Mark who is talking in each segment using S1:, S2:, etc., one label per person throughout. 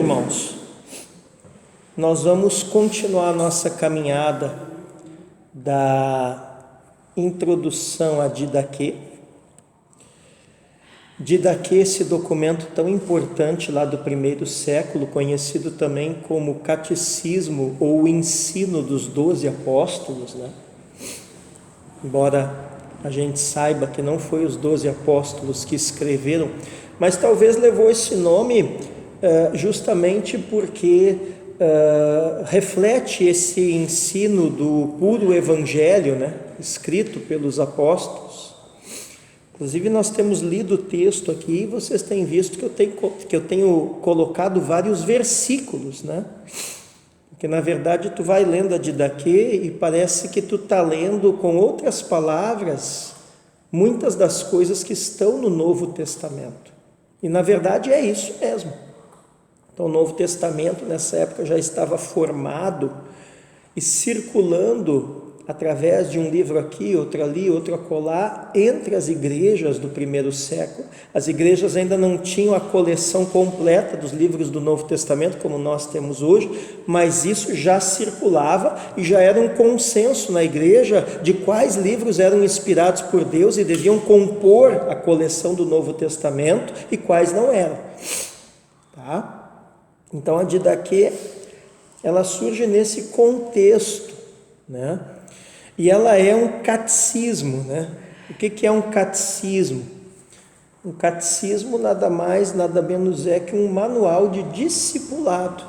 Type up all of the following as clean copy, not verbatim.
S1: irmãos, nós vamos continuar a nossa caminhada da introdução a Didaquê. Didaquê, esse documento tão importante lá do primeiro século, conhecido também como Catecismo ou o Ensino dos 12 Apóstolos, né? Embora a gente saiba que não foi os 12 apóstolos que escreveram, mas talvez levou esse nome justamente porque reflete esse ensino do puro evangelho, né, escrito pelos apóstolos. Inclusive nós temos lido o texto aqui e vocês têm visto que eu tenho colocado vários versículos, né? Porque na verdade tu vai lendo a Didaquê e parece que tu está lendo com outras palavras muitas das coisas que estão no Novo Testamento. E na verdade é isso mesmo. Então o Novo Testamento nessa época já estava formado e circulando através de um livro aqui, outro ali, outro acolá, entre as igrejas do primeiro século. As igrejas ainda não tinham a coleção completa dos livros do Novo Testamento, como nós temos hoje, mas isso já circulava e já era um consenso na igreja de quais livros eram inspirados por Deus e deviam compor a coleção do Novo Testamento e quais não eram. Tá? Então a Didaquê, ela surge nesse contexto, né? E ela é um catecismo, né? O que é um catecismo? Um catecismo nada mais, nada menos é que um manual de discipulado.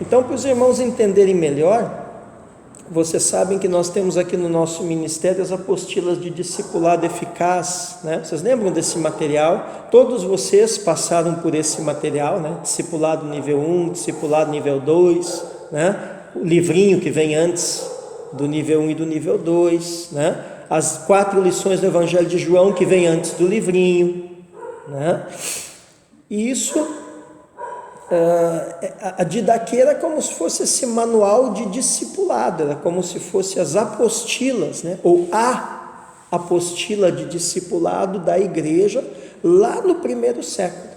S1: Então, para os irmãos entenderem melhor, vocês sabem que nós temos aqui no nosso ministério as apostilas de discipulado eficaz, né? Vocês lembram desse material? Todos vocês passaram por esse material, né? Discipulado nível 1, discipulado nível 2, né? O livrinho que vem antes do nível 1 e do nível 2, né? As 4 lições do Evangelho de João que vem antes do livrinho, né? E isso, a Didaquê era como se fosse esse manual de discipulado, era como se fosse as apostilas, né? Ou a apostila de discipulado da igreja lá no primeiro século.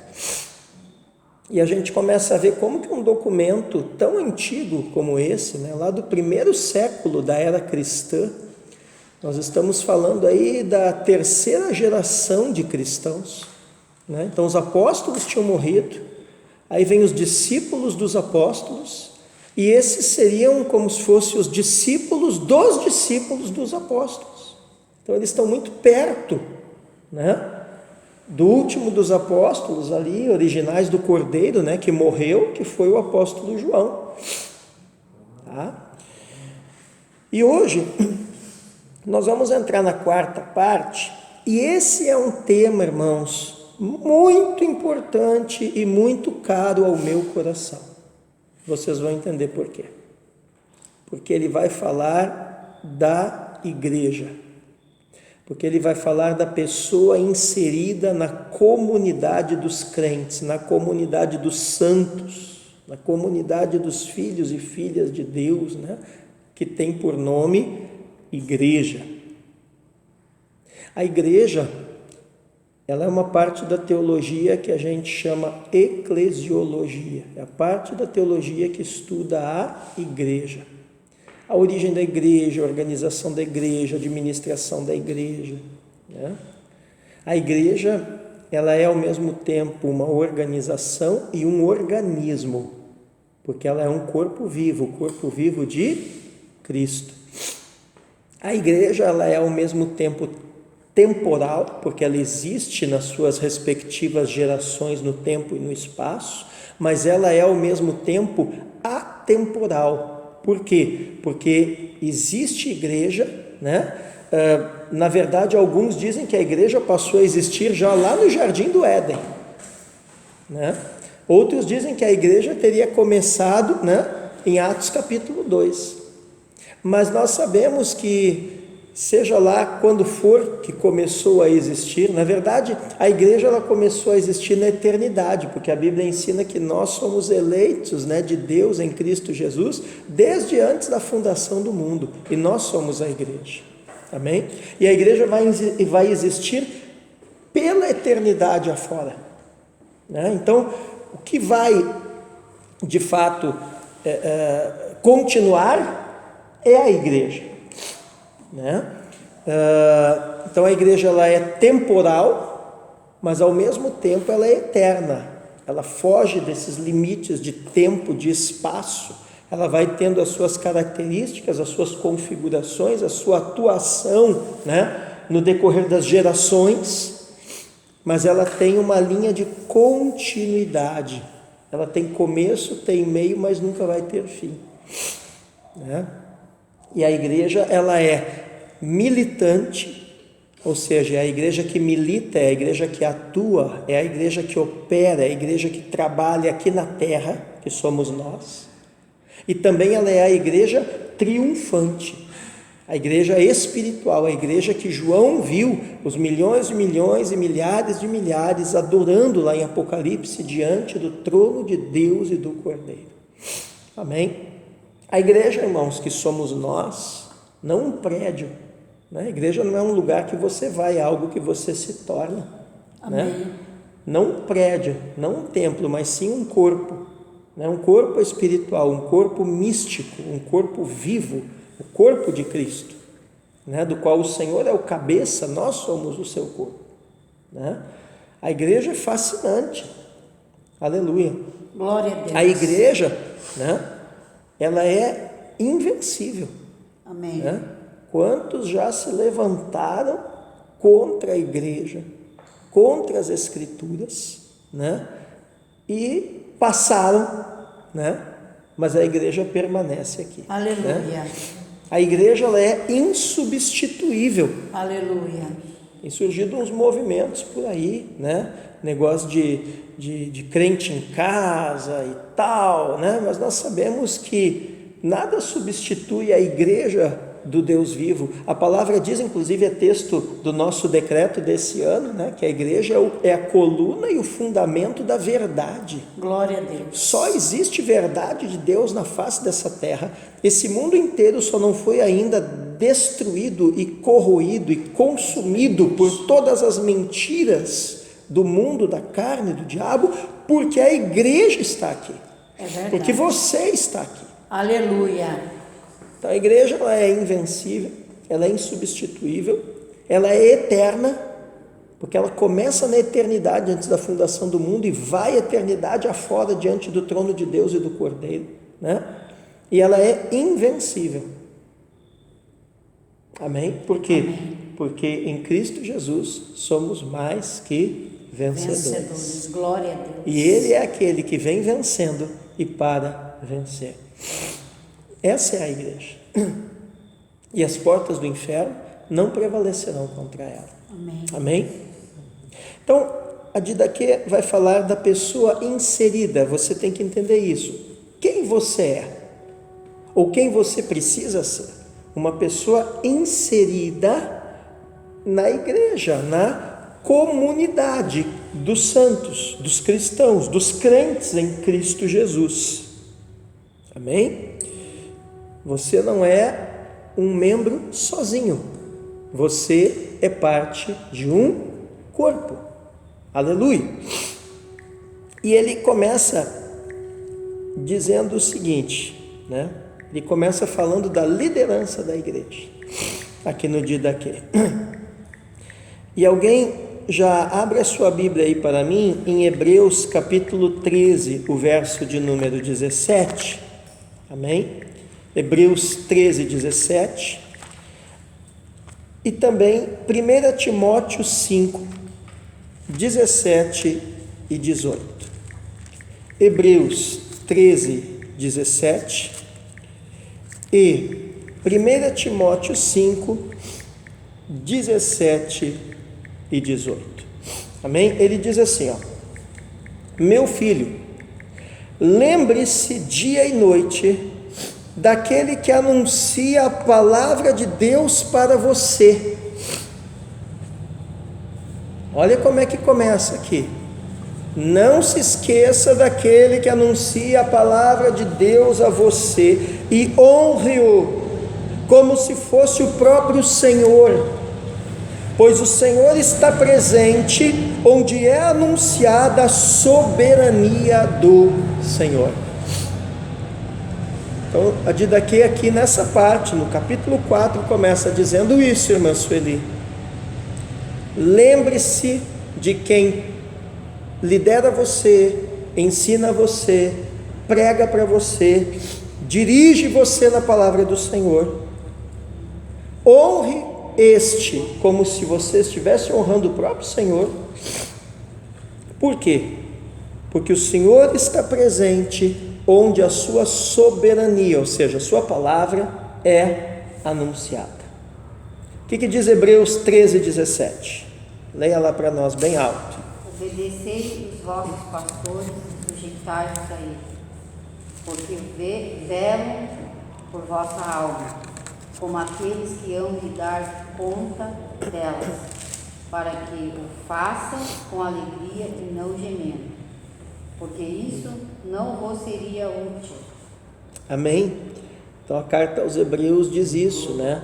S1: E a gente começa a ver como que um documento tão antigo como esse, né, lá do primeiro século da era cristã, nós estamos falando aí da terceira geração de cristãos, né? Então os apóstolos tinham morrido, aí vem os discípulos dos apóstolos, e esses seriam como se fossem os discípulos dos apóstolos. Então eles estão muito perto, né, do último dos apóstolos ali, originais do Cordeiro, né, que morreu, que foi o apóstolo João. Tá? E hoje nós vamos entrar na quarta parte, e esse é um tema, irmãos, muito importante e muito caro ao meu coração. Vocês vão entender por quê. Porque ele vai falar da igreja. Porque ele vai falar da pessoa inserida na comunidade dos crentes, na comunidade dos santos, na comunidade dos filhos e filhas de Deus, né? Que tem por nome igreja. A igreja, ela é uma parte da teologia que a gente chama eclesiologia, é a parte da teologia que estuda a igreja. A origem da igreja, a organização da igreja, a administração da igreja, né? A igreja, ela é ao mesmo tempo uma organização e um organismo, porque ela é um corpo vivo, o corpo vivo de Cristo. A igreja, ela é ao mesmo tempo temporal, porque ela existe nas suas respectivas gerações no tempo e no espaço, mas ela é ao mesmo tempo atemporal. Por quê? Porque existe igreja, né? Na verdade, alguns dizem que a igreja passou a existir já lá no Jardim do Éden, né? Outros dizem que a igreja teria começado, né, em Atos capítulo 2. Mas nós sabemos que, seja lá quando for que começou a existir, na verdade, a igreja ela começou a existir na eternidade, porque a Bíblia ensina que nós somos eleitos, né, de Deus em Cristo Jesus, desde antes da fundação do mundo, e nós somos a igreja, amém? E a igreja vai existir pela eternidade afora, né? Então, o que vai de fato continuar é a igreja, né? Então a igreja ela é temporal, mas ao mesmo tempo ela é eterna. Ela foge desses limites de tempo, de espaço. Ela vai tendo as suas características, as suas configurações, a sua atuação, né, no decorrer das gerações, mas ela tem uma linha de continuidade. Ela tem começo, tem meio, mas nunca vai ter fim, né? E a igreja ela é militante, ou seja, é a igreja que milita, é a igreja que atua, é a igreja que opera, é a igreja que trabalha aqui na terra, que somos nós. E também ela é a igreja triunfante, a igreja espiritual, a igreja que João viu os milhões e milhões e milhares de milhares adorando lá em Apocalipse diante do trono de Deus e do Cordeiro. Amém? A igreja, irmãos, que somos nós, não um prédio, né? A igreja não é um lugar que você vai, é algo que você se torna.
S2: Amém.
S1: Né? Não um prédio, não um templo, mas sim um corpo, né? Um corpo espiritual, um corpo místico, um corpo vivo, o corpo de Cristo, né? Do qual o Senhor é o cabeça, nós somos o seu corpo, né? A igreja é fascinante, aleluia.
S2: Glória a Deus.
S1: A igreja, né? Ela é invencível.
S2: Amém.
S1: Né? Quantos já se levantaram contra a igreja, contra as escrituras, né? E passaram, né? Mas a igreja permanece aqui.
S2: Aleluia.
S1: Né? A igreja ela é insubstituível.
S2: Aleluia.
S1: Tem surgido uns movimentos por aí, né? Negócio de crente em casa e tal, né? Mas nós sabemos que nada substitui a igreja do Deus vivo. A palavra diz, inclusive é texto do nosso decreto desse ano, né? Que a igreja é a coluna e o fundamento da verdade.
S2: Glória a Deus.
S1: Só existe verdade de Deus na face dessa terra. Esse mundo inteiro só não foi ainda destruído e corroído e consumido por todas as mentiras do mundo, da carne, do diabo, porque a igreja está aqui.
S2: É verdade.
S1: Porque você está aqui.
S2: Aleluia.
S1: Então a igreja ela é invencível, ela é insubstituível, ela é eterna, porque ela começa na eternidade antes da fundação do mundo e vai a eternidade afora diante do trono de Deus e do Cordeiro, né? E ela é invencível. Amém? Por quê?
S2: Amém.
S1: Porque em Cristo Jesus somos mais que vencedores.
S2: Glória a Deus.
S1: E Ele é aquele que vem vencendo e para vencer. Essa é a igreja. E as portas do inferno não prevalecerão contra ela.
S2: Amém.
S1: Amém? Então, a Didaquê vai falar da pessoa inserida. Você tem que entender isso. Quem você é? Ou quem você precisa ser? Uma pessoa inserida na igreja, na comunidade dos santos, dos cristãos, dos crentes em Cristo Jesus. Amém? Você não é um membro sozinho. Você é parte de um corpo. Aleluia. E ele começa dizendo o seguinte, né? Ele começa falando da liderança da igreja, aqui no Didaquê. E alguém já abre a sua Bíblia aí para mim, em Hebreus capítulo 13, o verso de número 17. Amém? Hebreus 13, 17. E também 1 Timóteo 5, 17 e 18. Hebreus 13, 17 e 1 Timóteo 5, 17 e 18. Amém? Ele diz assim, ó: meu filho, lembre-se dia e noite daquele que anuncia a palavra de Deus para você. Olha como é que começa aqui. Não se esqueça daquele que anuncia a palavra de Deus a você e honre-o como se fosse o próprio Senhor, pois o Senhor está presente onde é anunciada a soberania do Senhor. Então, a Didaquê aqui nessa parte, no capítulo 4, começa dizendo isso, irmã Sueli. Lembre-se de quem lidera você, ensina você, prega para você, dirige você na palavra do Senhor. Honre este como se você estivesse honrando o próprio Senhor. Por quê? Porque o Senhor está presente onde a sua soberania, ou seja, a sua palavra é anunciada. O que diz Hebreus 13:17? Leia lá para nós bem alto.
S3: Obedecei os vossos pastores e sujeitai-vos a eles, porque velam por vossa alma, como aqueles que hão de dar conta delas, para que o façam com alegria e não gemendo, porque isso não vos seria útil.
S1: Amém? Então a carta aos Hebreus diz isso, né?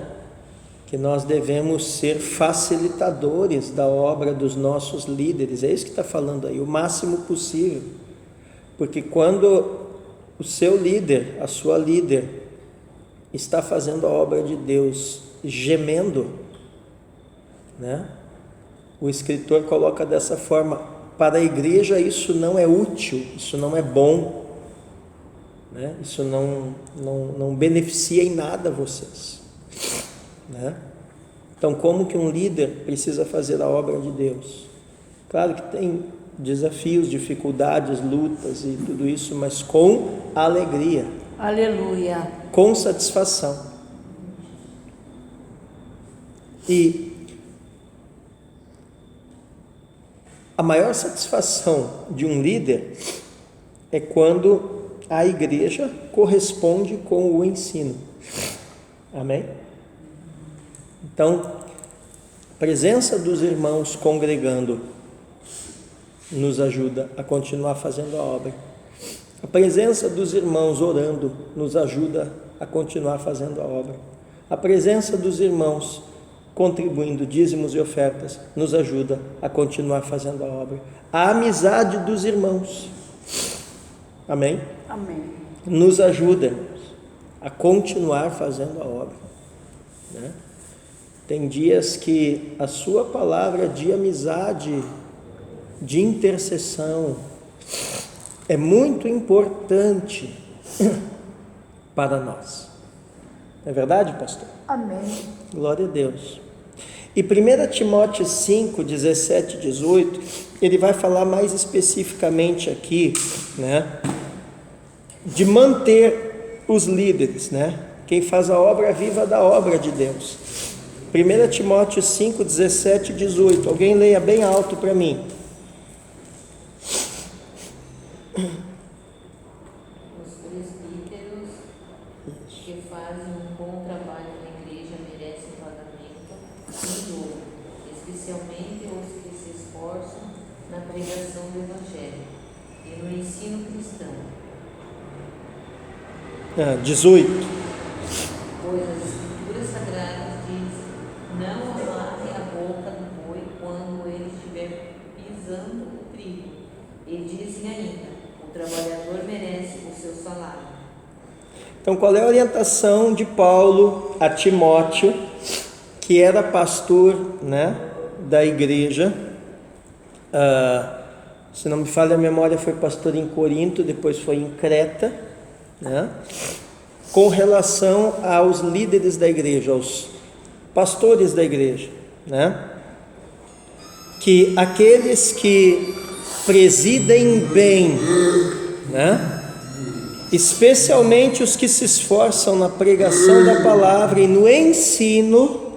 S1: Que nós devemos ser facilitadores da obra dos nossos líderes. É isso que está falando aí, o máximo possível. Porque quando o seu líder, a sua líder, está fazendo a obra de Deus gemendo, né? O escritor coloca dessa forma: para a igreja isso não é útil, isso não é bom, né? Isso não beneficia em nada vocês, né? Então, como que um líder precisa fazer a obra de Deus? Claro que tem desafios, dificuldades, lutas e tudo isso, mas com alegria.
S2: Aleluia.
S1: Com satisfação. E a maior satisfação de um líder é quando a igreja corresponde com o ensino. Amém? Então, a presença dos irmãos congregando nos ajuda a continuar fazendo a obra. A presença dos irmãos orando nos ajuda a continuar fazendo a obra. A presença dos irmãos contribuindo dízimos e ofertas nos ajuda a continuar fazendo a obra. A amizade dos irmãos, amém?
S2: Amém.
S1: Nos ajuda a continuar fazendo a obra, né? Tem dias que a sua palavra de amizade, de intercessão, é muito importante para nós. Não é verdade, pastor?
S2: Amém.
S1: Glória a Deus. E 1 Timóteo 5, 17 e 18, ele vai falar mais especificamente aqui, né, de manter os líderes, né? Quem faz a obra viva da obra de Deus. 1 Timóteo 5, 17 e 18. Alguém leia bem alto para mim.
S4: Os presbíteros que fazem um bom trabalho na igreja merecem pagamento em dobro, especialmente os que se esforçam na pregação do Evangelho e no ensino cristão.
S1: 18.
S4: Pois as Escrituras Sagradas dizem: não amarre a boca do boi quando ele estiver pisando o trigo. E dizem ainda: o trabalhador merece o seu salário.
S1: Então, qual é a orientação de Paulo a Timóteo, que era pastor, né, da igreja? Se não me falha a memória, foi pastor em Corinto, depois foi em Creta, né? Com relação aos líderes da igreja, aos pastores da igreja, né? Que aqueles que presidem bem, né, especialmente os que se esforçam na pregação da palavra e no ensino,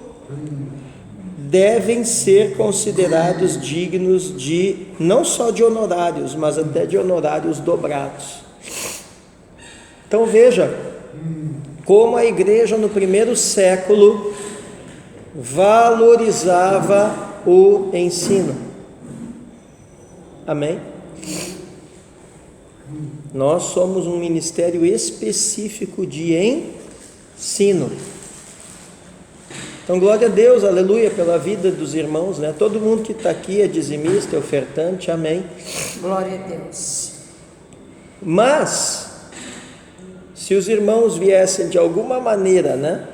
S1: devem ser considerados dignos de, não só de honorários, mas até de honorários dobrados. Então veja como a igreja no primeiro século valorizava o ensino. Amém? Nós somos um ministério específico de ensino. Então, glória a Deus, aleluia, pela vida dos irmãos, né? Todo mundo que está aqui é dizimista, é ofertante, amém?
S2: Glória a Deus.
S1: Mas, se os irmãos viessem de alguma maneira, né?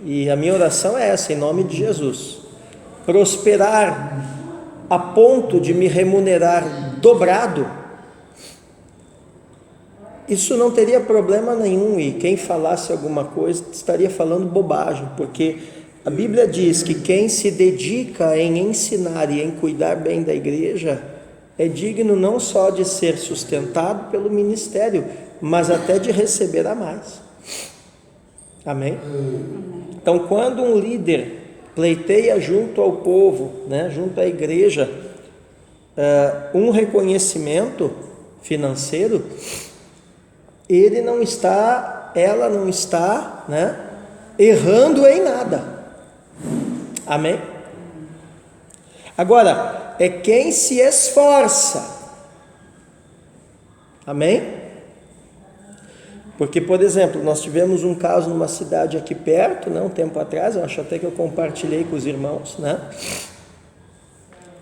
S1: E a minha oração é essa, em nome de Jesus, prosperar a ponto de me remunerar dobrado, isso não teria problema nenhum, e quem falasse alguma coisa estaria falando bobagem, porque a Bíblia diz que quem se dedica em ensinar e em cuidar bem da igreja é digno não só de ser sustentado pelo ministério, mas até de receber a mais. Amém? Então, quando um líder pleiteia junto ao povo, né, junto à igreja, um reconhecimento financeiro, ela não está, né, errando em nada. Amém? Agora, é quem se esforça. Amém? Porque, por exemplo, nós tivemos um caso numa cidade aqui perto, né, um tempo atrás, eu acho até que eu compartilhei com os irmãos, né,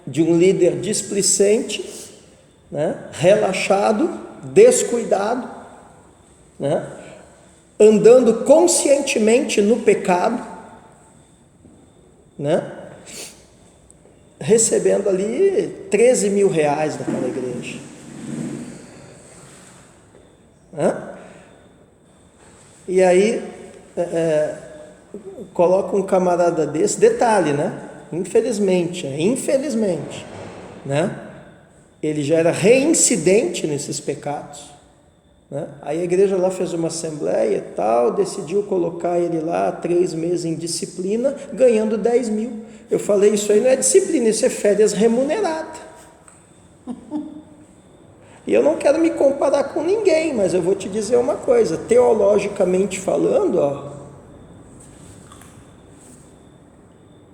S1: de um líder displicente, né, relaxado, descuidado, né, andando conscientemente no pecado, né, recebendo ali 13 mil reais daquela igreja. E aí coloca um camarada desse, detalhe, né? Infelizmente, né? Ele já era reincidente nesses pecados, né? Aí a igreja lá fez uma assembleia e tal, decidiu colocar ele lá 3 meses em disciplina, ganhando 10 mil. Eu falei, isso aí não é disciplina, isso é férias remunerada. E eu não quero me comparar com ninguém, mas eu vou te dizer uma coisa, teologicamente falando, ó,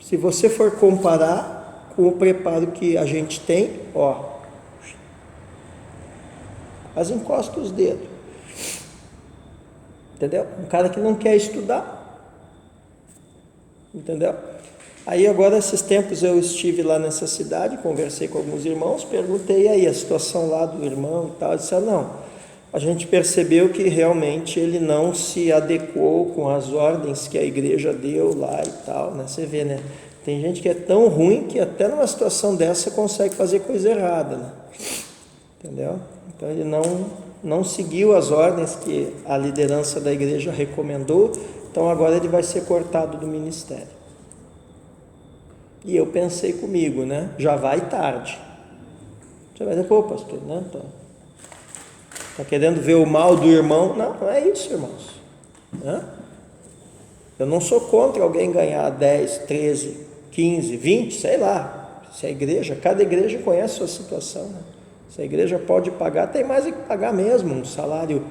S1: se você for comparar com o preparo que a gente tem, ó, mas encosta os dedos, entendeu? Um cara que não quer estudar, entendeu? Aí agora, esses tempos eu estive lá nessa cidade, conversei com alguns irmãos, perguntei aí a situação lá do irmão e tal, eles disseram, não, a gente percebeu que realmente ele não se adequou com as ordens que a igreja deu lá e tal, né? Você vê, né? Tem gente que é tão ruim que até numa situação dessa consegue fazer coisa errada, né? Entendeu? Então ele não seguiu as ordens que a liderança da igreja recomendou, então agora ele vai ser cortado do ministério. E eu pensei comigo, né? Já vai tarde. Você vai dizer, pô, pastor, né? Tá querendo ver o mal do irmão? Não, não é isso, irmãos. Né? Eu não sou contra alguém ganhar 10, 13, 15, 20, sei lá. Se a igreja, cada igreja conhece a sua situação, né? Se a igreja pode pagar, tem mais que pagar mesmo, um salário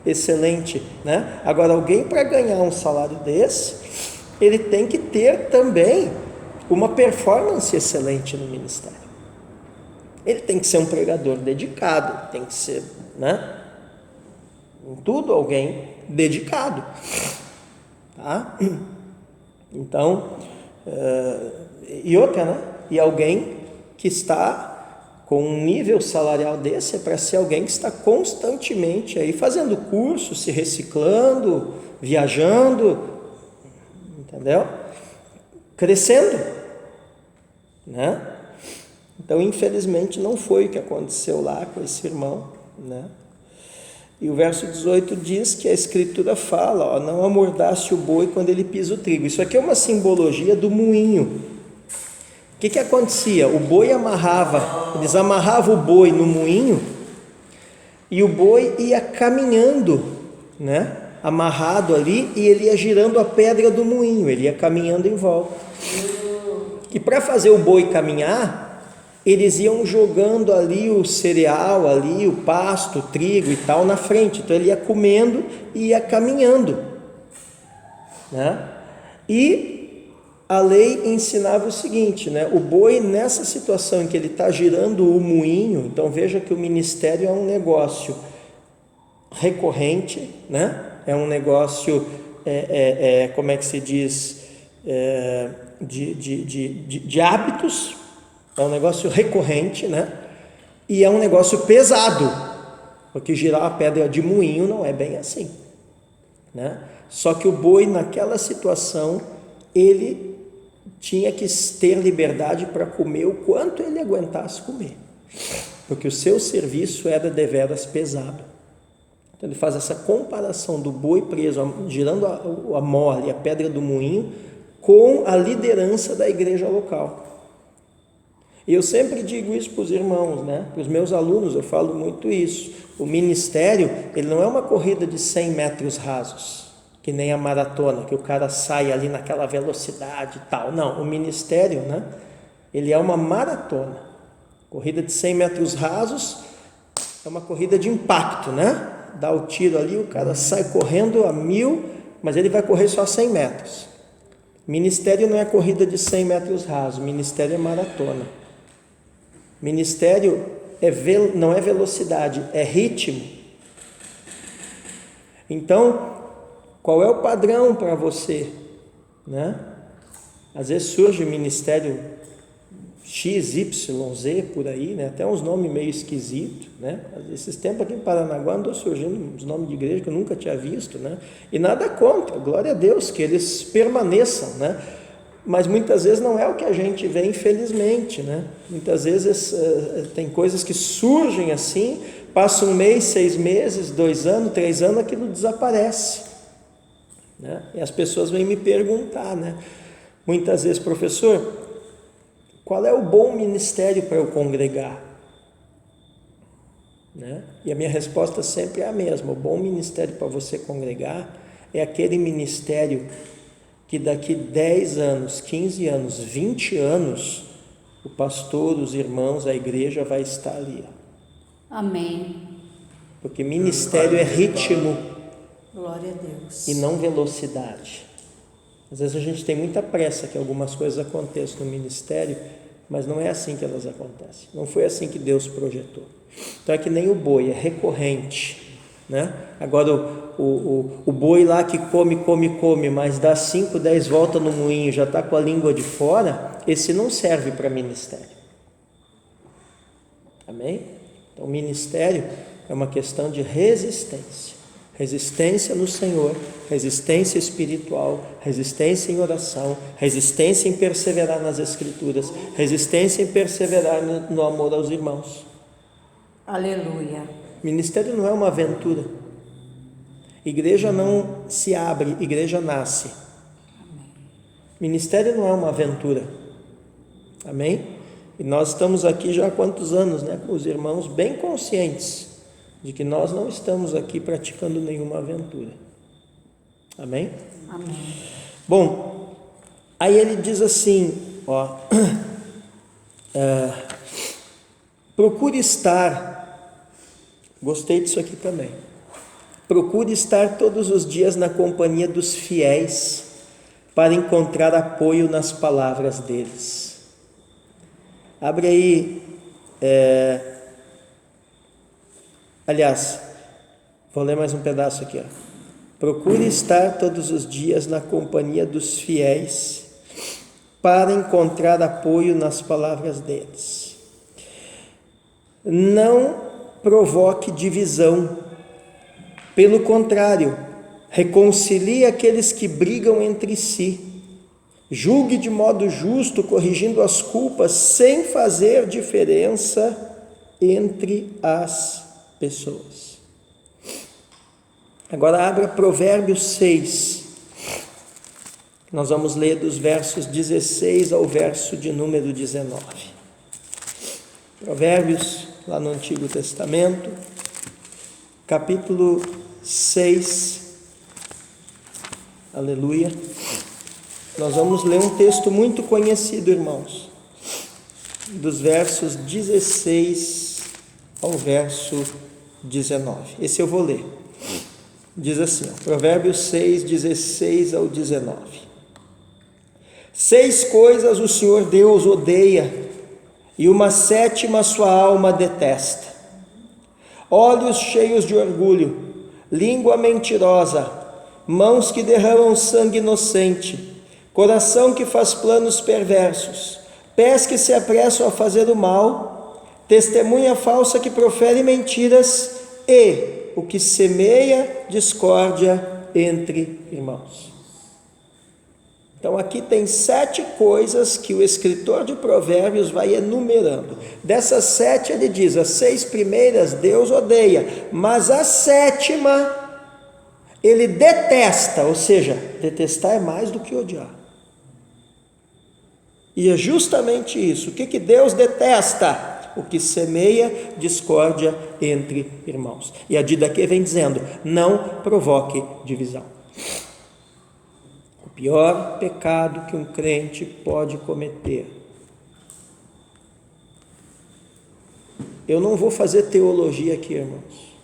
S1: excelente, né? Agora, alguém para ganhar um salário desse, ele tem que ter também uma performance excelente no ministério. Ele tem que ser um pregador dedicado, tem que ser, né? Em tudo alguém dedicado, tá? Então, e outra, né? E alguém que está com um nível salarial desse é para ser alguém que está constantemente aí fazendo curso, se reciclando, viajando, entendeu? Crescendo, né? Então, infelizmente, não foi o que aconteceu lá com esse irmão, né? E o verso 18 diz que a escritura fala, ó, não amordace o boi quando ele pisa o trigo. Isso aqui é uma simbologia do moinho. O que acontecia? O boi eles amarravam o boi no moinho e o boi ia caminhando, né? Amarrado ali, e ele ia girando a pedra do moinho, ele ia caminhando em volta. E para fazer o boi caminhar, eles iam jogando ali o cereal, ali o pasto, o trigo e tal na frente. Então ele ia comendo e ia caminhando, né? E a lei ensinava o seguinte, né? O boi, nessa situação em que ele está girando o moinho, então veja que o ministério é um negócio recorrente, né? É um negócio, como é que se diz, de hábitos, é um negócio recorrente, né? E é um negócio pesado, porque girar a pedra de moinho não é bem assim, né? Só que o boi, naquela situação, ele tinha que ter liberdade para comer o quanto ele aguentasse comer, porque o seu serviço era deveras pesado. Então ele faz essa comparação do boi preso, girando a mole, a pedra do moinho, com a liderança da igreja local. E eu sempre digo isso para os irmãos, né? Para os meus alunos eu falo muito isso. O ministério, ele não é uma corrida de 100 metros rasos, que nem a maratona, que o cara sai ali naquela velocidade e tal. Não, o ministério, né? Ele é uma maratona. Corrida de 100 metros rasos é uma corrida de impacto, né? Dá o tiro ali, o cara sai correndo a 1000, mas ele vai correr só 100 metros. Ministério não é corrida de 100 metros rasos, ministério é maratona. Ministério não é velocidade, é ritmo. Então, qual é o padrão para você, né? Às vezes surge ministério X, Y, Z por aí, né? Até uns nomes meio esquisitos, né? Esses tempos aqui em Paranaguá andou surgindo uns nomes de igreja que eu nunca tinha visto, né? E nada contra, glória a Deus, que eles permaneçam, né? Mas muitas vezes não é o que a gente vê, infelizmente, né? Muitas vezes tem coisas que surgem assim, passa 1 mês, 6 meses, 2 anos, 3 anos, aquilo desaparece, né? E as pessoas vêm me perguntar, né? Muitas vezes, professor, qual é o bom ministério para eu congregar? Né? E a minha resposta sempre é a mesma: o bom ministério para você congregar é aquele ministério que daqui 10 anos, 15 anos, 20 anos, o pastor, os irmãos, a igreja vai estar ali.
S3: Amém.
S1: Porque ministério é ritmo.
S2: Glória a Deus.
S1: E não velocidade. Às vezes a gente tem muita pressa que algumas coisas aconteçam no ministério, mas não é assim que elas acontecem. Não foi assim que Deus projetou. Então é que nem o boi, é recorrente, né? Agora o boi lá que come, mas dá 5, 10 voltas no moinho, já está com a língua de fora, esse não serve para ministério. Amém? Então o ministério é uma questão de resistência. Resistência no Senhor, resistência espiritual, resistência em oração, resistência em perseverar nas Escrituras, resistência em perseverar no amor aos irmãos.
S2: Aleluia.
S1: Ministério não é uma aventura. Igreja não se abre, igreja nasce. Ministério não é uma aventura. Amém? E nós estamos aqui já há quantos anos, né? Com os irmãos bem conscientes de que nós não estamos aqui praticando nenhuma aventura. Amém?
S2: Amém.
S1: Bom, aí ele diz assim, ó, procure estar, gostei disso aqui também, procure estar todos os dias na companhia dos fiéis para encontrar apoio nas palavras deles. Abre aí, aliás, vou ler mais um pedaço aqui, ó. Procure estar todos os dias na companhia dos fiéis para encontrar apoio nas palavras deles. Não provoque divisão, pelo contrário, reconcilie aqueles que brigam entre si. Julgue de modo justo, corrigindo as culpas, sem fazer diferença entre as pessoas. Agora abra Provérbios 6. Nós vamos ler dos versos 16 ao verso de número 19. Provérbios, lá no Antigo Testamento, capítulo 6. Aleluia. Nós vamos ler um texto muito conhecido, irmãos, dos versos 16 ao verso 19. Esse eu vou ler. Diz assim, Provérbios 6, 16 ao 19. 6 coisas o Senhor Deus odeia, e uma 7ª sua alma detesta: olhos cheios de orgulho, língua mentirosa, mãos que derramam sangue inocente, coração que faz planos perversos, pés que se apressam a fazer o mal, testemunha falsa que profere mentiras, e o que semeia discórdia entre irmãos. Então aqui tem 7 coisas que o escritor de Provérbios vai enumerando. Dessas 7 ele diz, as 6 primeiras Deus odeia, mas a 7ª ele detesta, ou seja, detestar é mais do que odiar. E é justamente isso. O que Deus detesta? O que semeia discórdia entre irmãos. E a Didaquê vem dizendo, não provoque divisão. O pior pecado que um crente pode cometer. Eu não vou fazer teologia aqui, irmãos,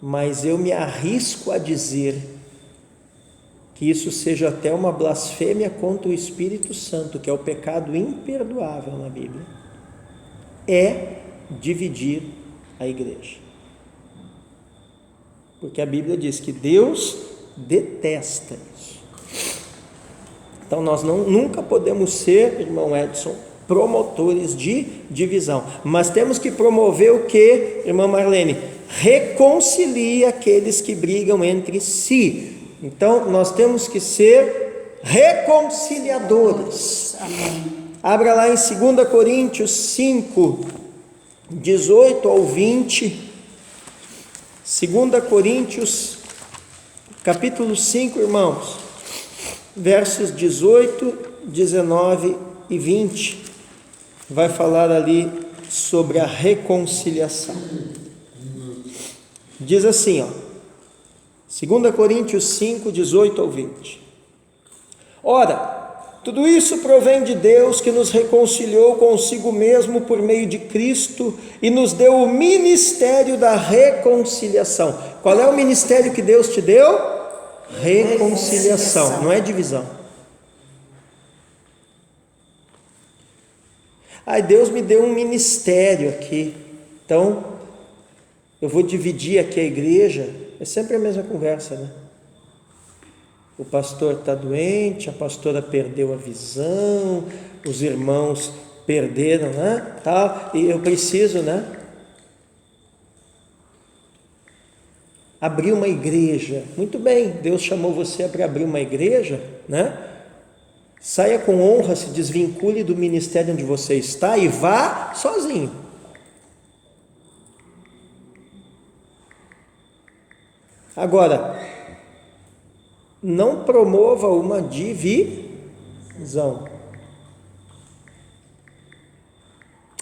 S1: mas eu me arrisco a dizer que isso seja até uma blasfêmia contra o Espírito Santo, que é o pecado imperdoável na Bíblia, é dividir a igreja. Porque a Bíblia diz que Deus detesta isso. Então nós nunca podemos ser, irmão Edson, promotores de divisão, mas temos que promover o que, irmã Marlene? Reconcilia aqueles que brigam entre si. Então nós temos que ser reconciliadores.
S2: Amém.
S1: Abra lá em 2 Coríntios 5, 18 ao 20. 2 Coríntios, capítulo 5, irmãos, versos 18, 19 e 20, vai falar ali sobre a reconciliação. Diz assim, 2 Coríntios 5, 18 ao 20. Ora, tudo isso provém de Deus, que nos reconciliou consigo mesmo por meio de Cristo e nos deu o ministério da reconciliação. Qual é o ministério que Deus te deu? Reconciliação, não é divisão. Deus me deu um ministério aqui, então eu vou dividir aqui a igreja. É sempre a mesma conversa, né? O pastor está doente, a pastora perdeu a visão, os irmãos perderam, né? E eu preciso, né? Abrir uma igreja. Muito bem, Deus chamou você para abrir uma igreja, né? Saia com honra, se desvincule do ministério onde você está e vá sozinho. Agora, não promova uma divisão.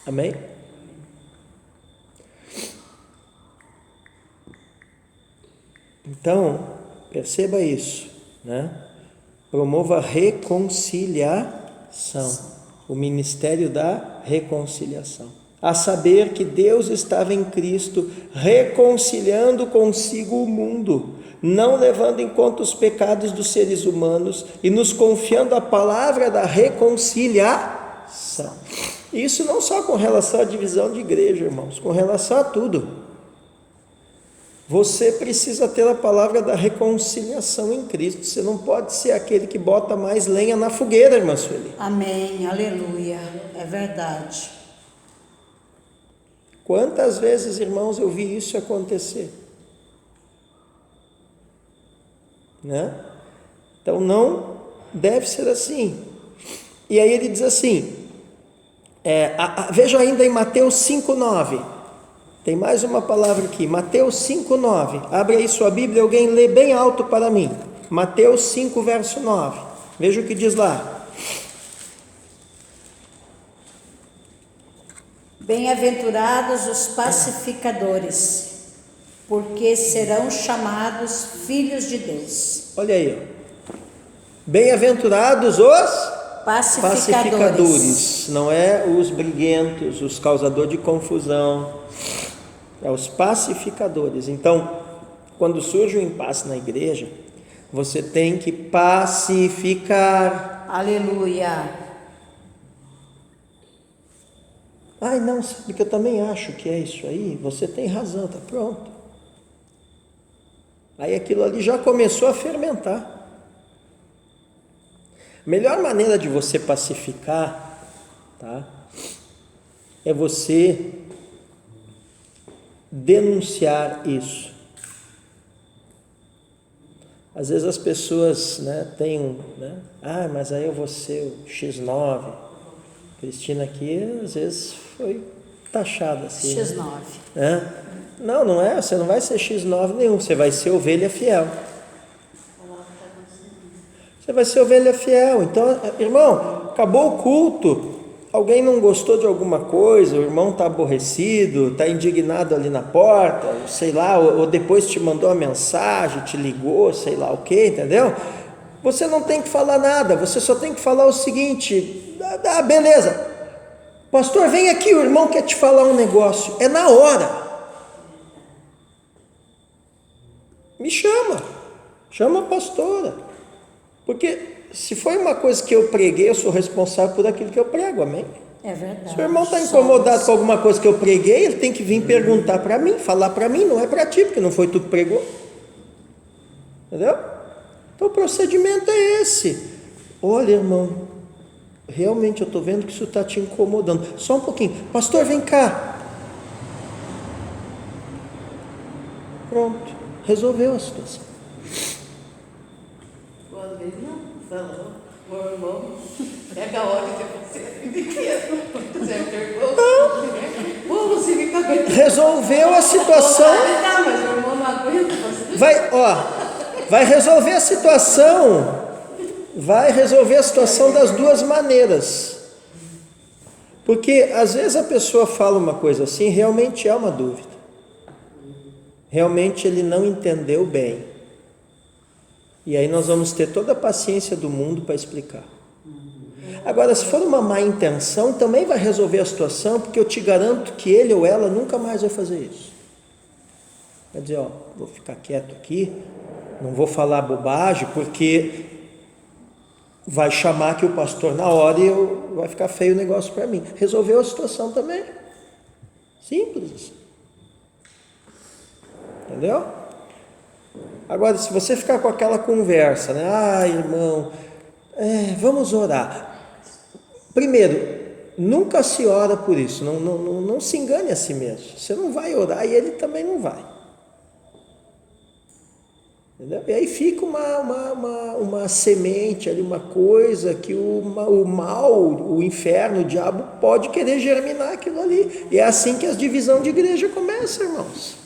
S1: Amém? Então, perceba isso, né? Promova a reconciliação, o ministério da reconciliação. A saber que Deus estava em Cristo reconciliando consigo o mundo, não levando em conta os pecados dos seres humanos e nos confiando a palavra da reconciliação. Isso não só com relação à divisão de igreja, irmãos, com relação a tudo. Você precisa ter a palavra da reconciliação em Cristo. Você não pode ser aquele que bota mais lenha na fogueira, irmã Sueli.
S2: Amém, aleluia, é verdade.
S1: Quantas vezes, irmãos, eu vi isso acontecer? Né? Então não deve ser assim. E aí ele diz assim, veja ainda em Mateus 5,9. Tem mais uma palavra aqui, Mateus 5,9. Abre aí sua Bíblia, alguém lê bem alto para mim. Mateus 5, verso 9. Veja o que diz lá.
S2: Bem-aventurados os pacificadores, porque serão chamados filhos de Deus.
S1: Olha aí. Bem-aventurados os pacificadores. Não é os briguentos, os causadores de confusão. É os pacificadores. Então, quando surge um impasse na igreja, você tem que pacificar.
S2: Aleluia.
S1: Não, porque eu também acho que é isso aí. Você tem razão, tá pronto. Aí aquilo ali já começou a fermentar. A melhor maneira de você pacificar, tá? É você denunciar isso. Às vezes as pessoas, né, têm, né, mas aí eu vou ser o X9. Cristina aqui, às vezes, foi taxada assim.
S2: X9.
S1: Né? Não, não é, você não vai ser X9 nenhum, você vai ser ovelha fiel. Você vai ser ovelha fiel. Então, irmão, acabou o culto, alguém não gostou de alguma coisa, o irmão está aborrecido, está indignado ali na porta, sei lá, ou depois te mandou uma mensagem, te ligou, sei lá o que, entendeu? Você não tem que falar nada, você só tem que falar o seguinte: beleza, pastor, vem aqui, o irmão quer te falar um negócio, é na hora. Me chama a pastora, porque se foi uma coisa que eu preguei, eu sou responsável por aquilo que eu prego, amém?
S2: É verdade.
S1: Se o irmão está incomodado com alguma coisa que eu preguei, ele tem que vir perguntar para mim, falar para mim, não é para ti, porque não foi tu que pregou, entendeu? Então o procedimento é esse. Olha, irmão, realmente eu estou vendo que isso está te incomodando, só um pouquinho, pastor, vem cá. Pronto, resolveu a situação.
S4: Às vezes não, falou, meu irmão, pega a hora que você você fica
S1: resolveu a situação.
S4: Mas o irmão não aguenta.
S1: Vai resolver a situação. Vai resolver a situação das duas maneiras. Porque às vezes a pessoa fala uma coisa assim, realmente é uma dúvida. Realmente ele não entendeu bem. E aí nós vamos ter toda a paciência do mundo para explicar. Agora, se for uma má intenção, também vai resolver a situação, porque eu te garanto que ele ou ela nunca mais vai fazer isso. Vai dizer, vou ficar quieto aqui, não vou falar bobagem, porque vai chamar aqui o pastor na hora e vai ficar feio o negócio para mim. Resolveu a situação também. Simples assim. Entendeu? Agora, se você ficar com aquela conversa, né? Irmão, vamos orar. Primeiro, nunca se ora por isso, não se engane a si mesmo. Você não vai orar e ele também não vai. Entendeu? E aí fica uma semente ali, uma coisa que o mal, o inferno, o diabo pode querer germinar aquilo ali. E é assim que a divisão de igreja começa, irmãos.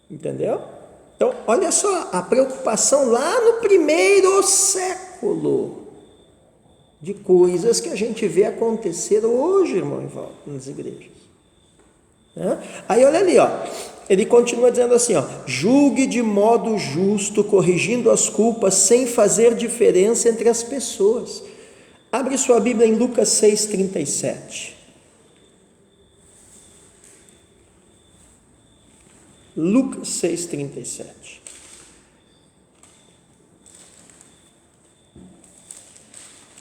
S1: Entendeu? Então, olha só, a preocupação lá no primeiro século de coisas que a gente vê acontecer hoje, irmão, em volta nas igrejas. Aí olha ali, ele continua dizendo assim, julgue de modo justo, corrigindo as culpas, sem fazer diferença entre as pessoas. Abre sua Bíblia em Lucas 6,37. Lucas 6,37.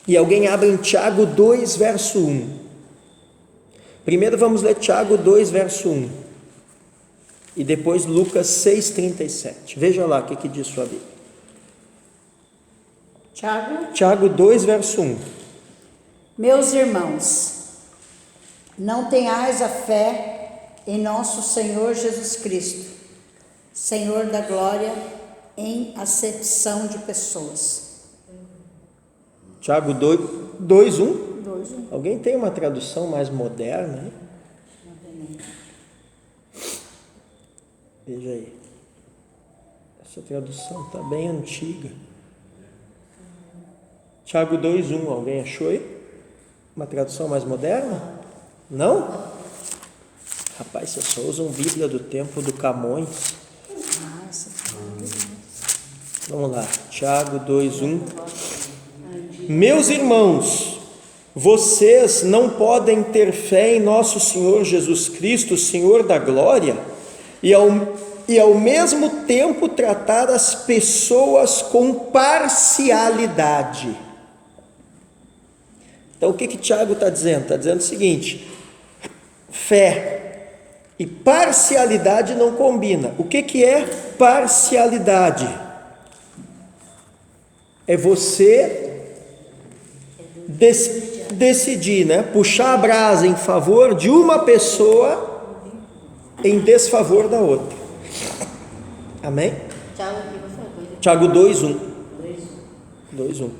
S1: E alguém abre em Tiago 2, verso 1. Primeiro vamos ler Tiago 2, verso 1. E depois Lucas 6,37. Veja lá o que diz sua Bíblia. Tiago 2, verso 1.
S2: Meus irmãos, não tenhais a fé em nosso Senhor Jesus Cristo, Senhor da glória, em acepção de pessoas.
S1: Tiago 2, 1. Alguém tem uma tradução mais moderna? Hein? Veja aí. Essa tradução está bem antiga. Tiago 2, 1. Alguém achou aí? Uma tradução mais moderna? Não? Rapaz, você só usa Bíblia do tempo do Camões. Vamos lá, Tiago 2, 1. Meus irmãos, vocês não podem ter fé em nosso Senhor Jesus Cristo, Senhor da glória, e ao mesmo tempo tratar as pessoas com parcialidade. Então o que Tiago está dizendo? Está dizendo o seguinte: fé e parcialidade não combina. O que é parcialidade? É você decidir, né, puxar a brasa em favor de uma pessoa em desfavor da outra. Amém?
S3: Tiago, o que você foi?
S1: Tiago 2:1. 2:1.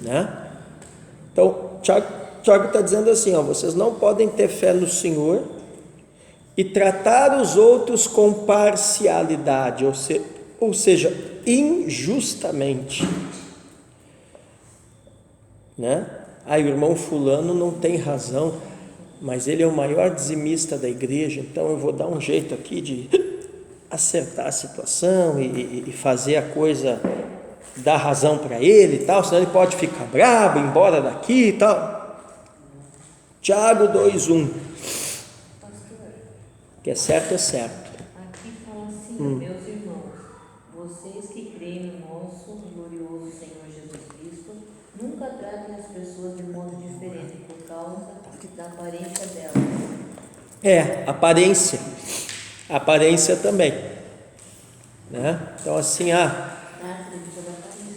S1: Né? Então, Tiago está dizendo assim, ó, vocês não podem ter fé no Senhor e tratar os outros com parcialidade, ou seja, injustamente. Né? O irmão fulano não tem razão, mas ele é o maior dizimista da igreja, então eu vou dar um jeito aqui de acertar a situação e fazer a coisa, dar razão para ele e tal, senão ele pode ficar bravo, ir embora daqui e tal. Tiago 2:1. Que é certo, é certo.
S4: Aqui fala assim, meus irmãos, vocês que creem no nosso glorioso Senhor Jesus Cristo, nunca tratem as pessoas de modo diferente por causa da aparência delas.
S1: Aparência também. Né? Então assim,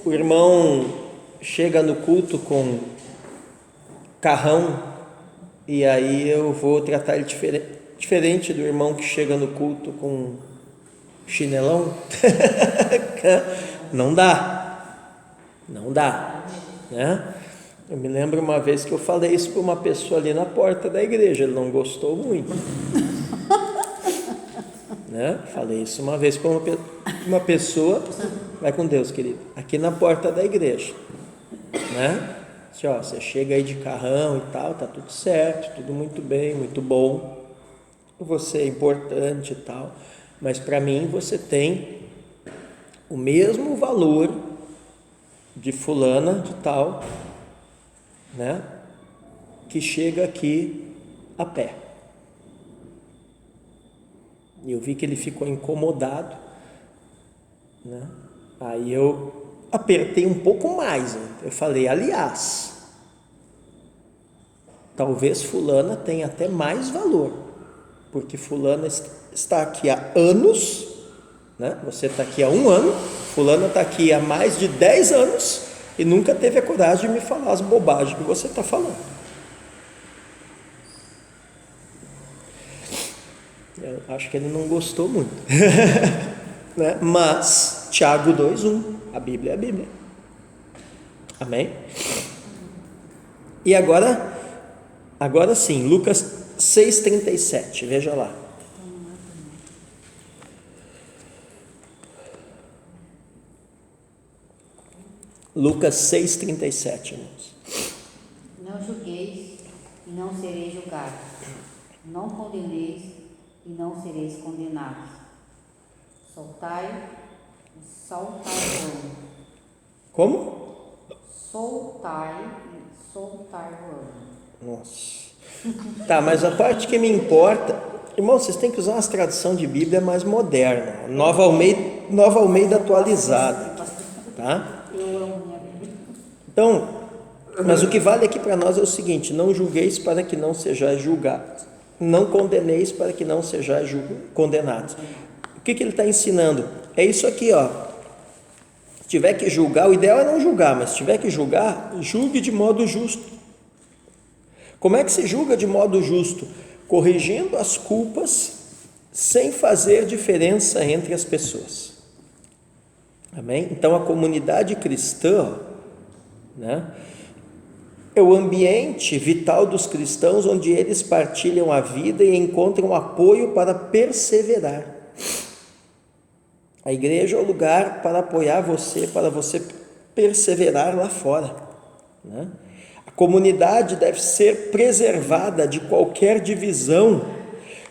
S1: o irmão chega no culto com carrão e aí eu vou tratar ele diferente do irmão que chega no culto com chinelão. Não dá, né? Eu me lembro uma vez que eu falei isso para uma pessoa ali na porta da igreja, ele não gostou muito. Né? Falei isso uma vez para uma pessoa, vai com Deus, querido, aqui na porta da igreja, né? Assim, ó, você chega aí de carrão e tal, tá tudo certo, tudo muito bem, muito bom, você é importante e tal, mas para mim você tem o mesmo valor de fulana de tal, né? Que chega aqui a pé. E eu vi que ele ficou incomodado, né? Aí eu apertei um pouco mais, né? Eu falei, aliás, talvez fulana tenha até mais valor, porque fulana está aqui há anos, né? Você está aqui há 1 ano, fulana está aqui há mais de 10 anos e nunca teve a coragem de me falar as bobagens que você está falando. Eu acho que ele não gostou muito. Né? Mas Tiago 2:1, a Bíblia é a Bíblia. Amém? E agora sim, Lucas 6,37, veja lá. Lucas 6,37, irmãos.
S3: Não julgueis e não sereis julgados. Não condeneis e não sereis condenados. Soltai o ano.
S1: Como?
S3: Soltai o ano.
S1: Nossa. Tá, mas a parte que me importa, irmão, vocês têm que usar uma tradução de Bíblia mais moderna, Nova Almeida atualizada, tá?
S3: Eu amo minha Bíblia.
S1: Então, mas o que vale aqui para nós é o seguinte: não julgueis para que não sejais julgados, não condeneis para que não sejais condenados. O que ele está ensinando? É isso aqui, ó. Se tiver que julgar, o ideal é não julgar, mas se tiver que julgar, julgue de modo justo. Como é que se julga de modo justo? Corrigindo as culpas, sem fazer diferença entre as pessoas. Amém? Então a comunidade cristã, né, é o ambiente vital dos cristãos onde eles partilham a vida e encontram apoio para perseverar. A igreja é o lugar para apoiar você, para você perseverar lá fora, né? A comunidade deve ser preservada de qualquer divisão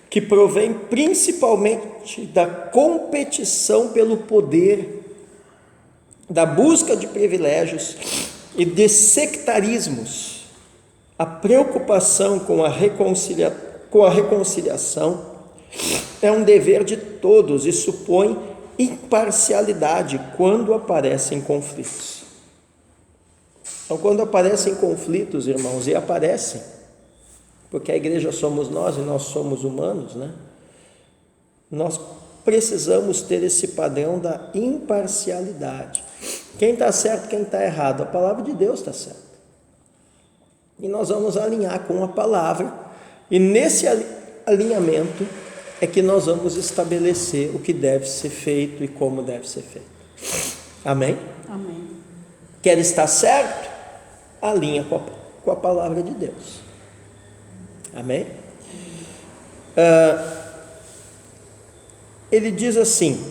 S1: que provém principalmente da competição pelo poder, da busca de privilégios e de sectarismos. A preocupação com a reconciliação é um dever de todos e supõe imparcialidade quando aparecem conflitos. Então, quando aparecem conflitos, irmãos, e aparecem, porque a igreja somos nós e nós somos humanos, né? Nós precisamos ter esse padrão da imparcialidade. Quem está certo, quem está errado? A palavra de Deus está certa. E nós vamos alinhar com a palavra, e nesse alinhamento é que nós vamos estabelecer o que deve ser feito e como deve ser feito. Amém?
S2: Amém.
S1: Quer estar certo? Alinha com a palavra de Deus. Amém? Ele diz assim: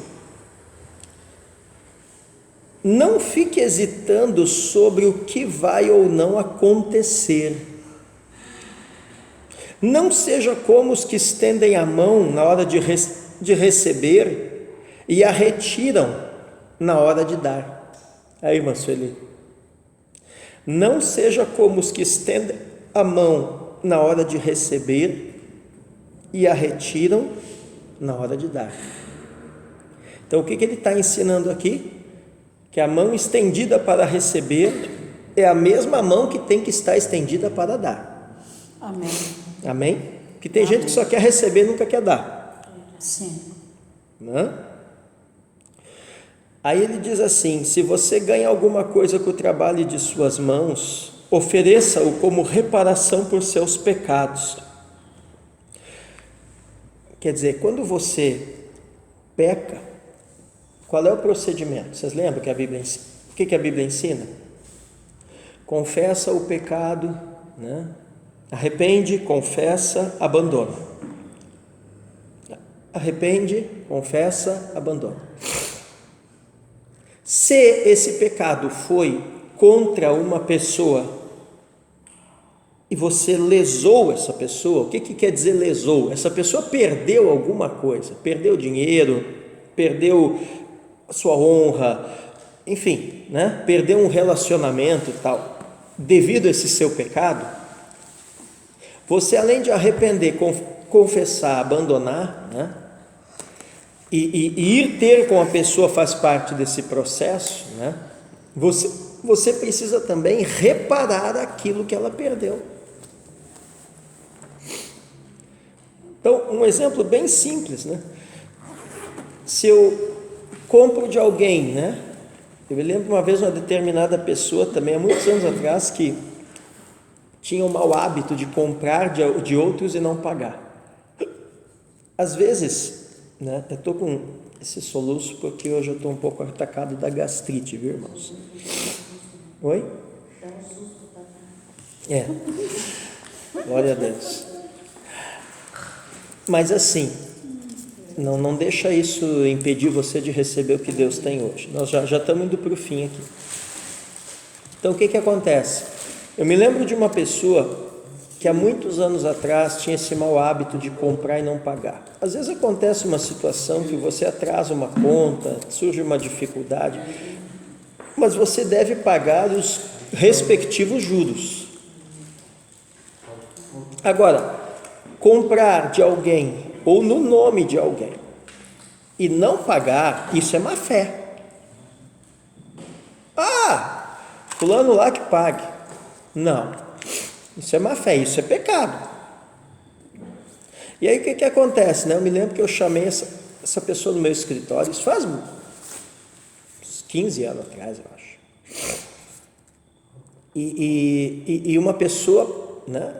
S1: não fique hesitando sobre o que vai ou não acontecer. Não seja como os que estendem a mão na hora de receber e a retiram na hora de dar. Aí, irmã Sueli. Não seja como os que estendem a mão na hora de receber e a retiram na hora de dar. Então, o que ele está ensinando aqui? Que a mão estendida para receber é a mesma mão que tem que estar estendida para dar.
S2: Amém.
S1: Amém? Porque tem gente que só quer receber e nunca quer dar.
S2: Sim.
S1: Né? Aí ele diz assim: se você ganha alguma coisa com o trabalho de suas mãos, ofereça-o como reparação por seus pecados. Quer dizer, quando você peca, qual é o procedimento? Vocês lembram que a Bíblia ensina? O que a Bíblia ensina? Confessa o pecado, né? Arrepende, confessa, abandona. Arrepende, confessa, abandona. Se esse pecado foi contra uma pessoa e você lesou essa pessoa, o que quer dizer lesou? Essa pessoa perdeu alguma coisa, perdeu dinheiro, perdeu a sua honra, enfim, né? Perdeu um relacionamento e tal, devido a esse seu pecado. Você, além de arrepender, confessar, abandonar, né? E ir ter com a pessoa faz parte desse processo, né? Você precisa também reparar aquilo que ela perdeu. Então, um exemplo bem simples, né? Se eu compro de alguém, né? Eu me lembro uma vez uma determinada pessoa também, há muitos anos atrás, que tinha o mau hábito de comprar de outros e não pagar. Às vezes, né? Eu estou com esse soluço porque hoje eu estou um pouco atacado da gastrite, viu, irmãos? Oi? É. Glória a Deus. Mas assim, não deixa isso impedir você de receber o que Deus tem hoje. Nós já estamos indo para o fim aqui. Então, o que acontece? Eu me lembro de uma pessoa que há muitos anos atrás tinha esse mau hábito de comprar e não pagar. Às vezes acontece uma situação que você atrasa uma conta, surge uma dificuldade, mas você deve pagar os respectivos juros. Agora, comprar de alguém ou no nome de alguém e não pagar, isso é má fé. Fulano lá que pague. Não, isso é má fé, isso é pecado. E aí o que acontece, né? Eu me lembro que eu chamei essa pessoa no meu escritório, isso faz uns 15 anos atrás, eu acho. E uma pessoa, né?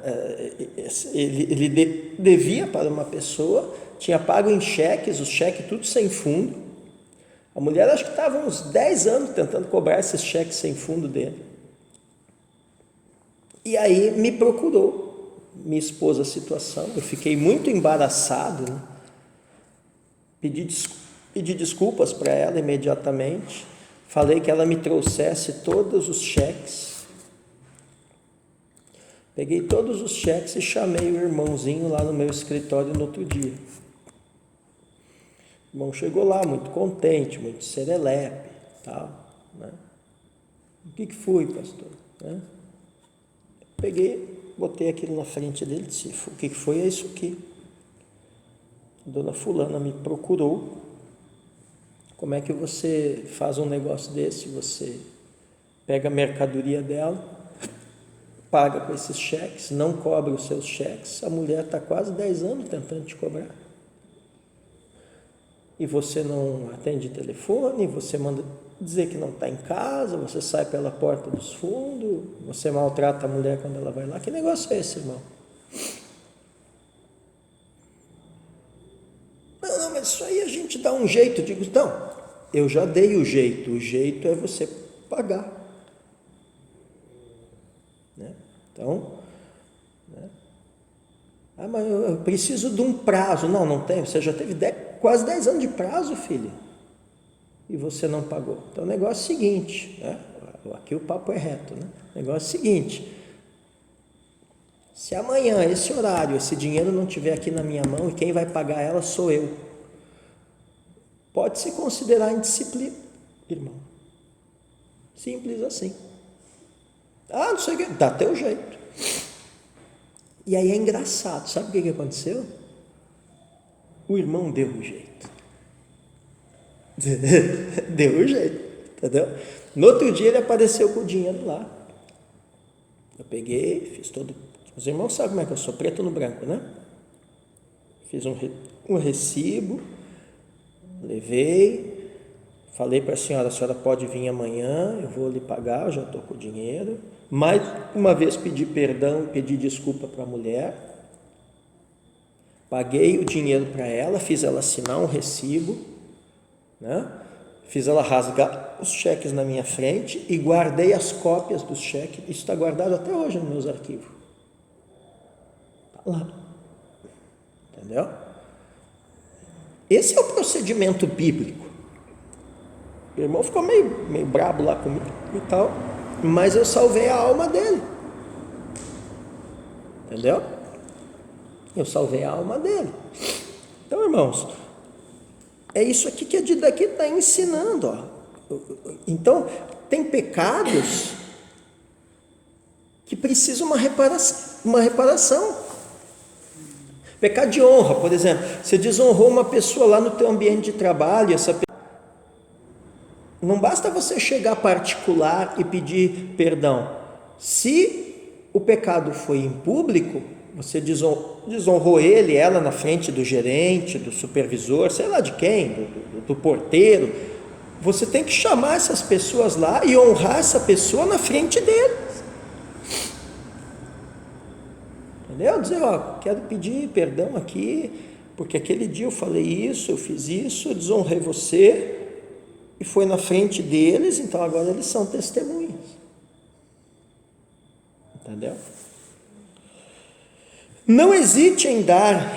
S1: Ele devia para uma pessoa, tinha pago em cheques, os cheques tudo sem fundo. A mulher acho que estava uns 10 anos tentando cobrar esses cheques sem fundo dele. E aí me procurou, me expôs a situação, eu fiquei muito embaraçado, né? Pedi desculpas para ela imediatamente, falei que ela me trouxesse todos os cheques, peguei todos os cheques e chamei o irmãozinho lá no meu escritório no outro dia. O irmão chegou lá muito contente, muito serelepe, tal, né? O que foi, pastor? Né? Peguei, botei aquilo na frente dele e disse: o que foi? É isso aqui. A dona fulana me procurou. Como é que você faz um negócio desse? Você pega a mercadoria dela, paga com esses cheques, não cobra os seus cheques. A mulher está quase 10 anos tentando te cobrar. e você não atende telefone, você manda dizer que não está em casa, você sai pela porta dos fundos, você maltrata a mulher quando ela vai lá. Que negócio é esse, irmão? Não, mas isso aí a gente dá um jeito. Eu digo, não, eu já dei o jeito é você pagar. Né? Então, né? Ah, mas eu preciso de um prazo. Não tem, você já teve quase 10 anos de prazo, filho, e você não pagou. Então o negócio é o seguinte, né? Aqui o papo é reto, né? O negócio é o seguinte: se amanhã, esse horário, esse dinheiro não estiver aqui na minha mão e quem vai pagar ela sou eu, pode se considerar indisciplina, irmão. Simples assim. Ah, não sei o que, dá teu jeito. E aí é engraçado, sabe o que aconteceu? O irmão deu um jeito. Deu um jeito, entendeu? No outro dia ele apareceu com o dinheiro lá. Eu peguei, fiz todo... Os irmãos sabem como é que eu sou, preto no branco, né? Fiz um recibo, levei, falei para a senhora pode vir amanhã, eu vou lhe pagar, eu já estou com o dinheiro. Mais uma vez pedi perdão, pedi desculpa para a mulher, paguei o dinheiro para ela, fiz ela assinar um recibo, né? Fiz ela rasgar os cheques na minha frente e guardei as cópias dos cheques. Isso está guardado até hoje nos meus arquivos. Está lá. Entendeu? Esse é o procedimento bíblico. O irmão ficou meio brabo lá comigo e tal, mas eu salvei a alma dele. Entendeu? Eu salvei a alma dele. Então, irmãos, é isso aqui que a Dida está ensinando. Ó. Então, tem pecados que precisam uma reparação. Pecado de honra, por exemplo. Você desonrou uma pessoa lá no teu ambiente de trabalho, não basta você chegar particular e pedir perdão. Se o pecado foi em público, você desonrou ela na frente do gerente, do supervisor, sei lá de quem, do porteiro, você tem que chamar essas pessoas lá e honrar essa pessoa na frente deles. Entendeu? Dizer, quero pedir perdão aqui, porque aquele dia eu falei isso, eu fiz isso, eu desonrei você, e foi na frente deles, então agora eles são testemunhas. Entendeu? Não hesite em dar,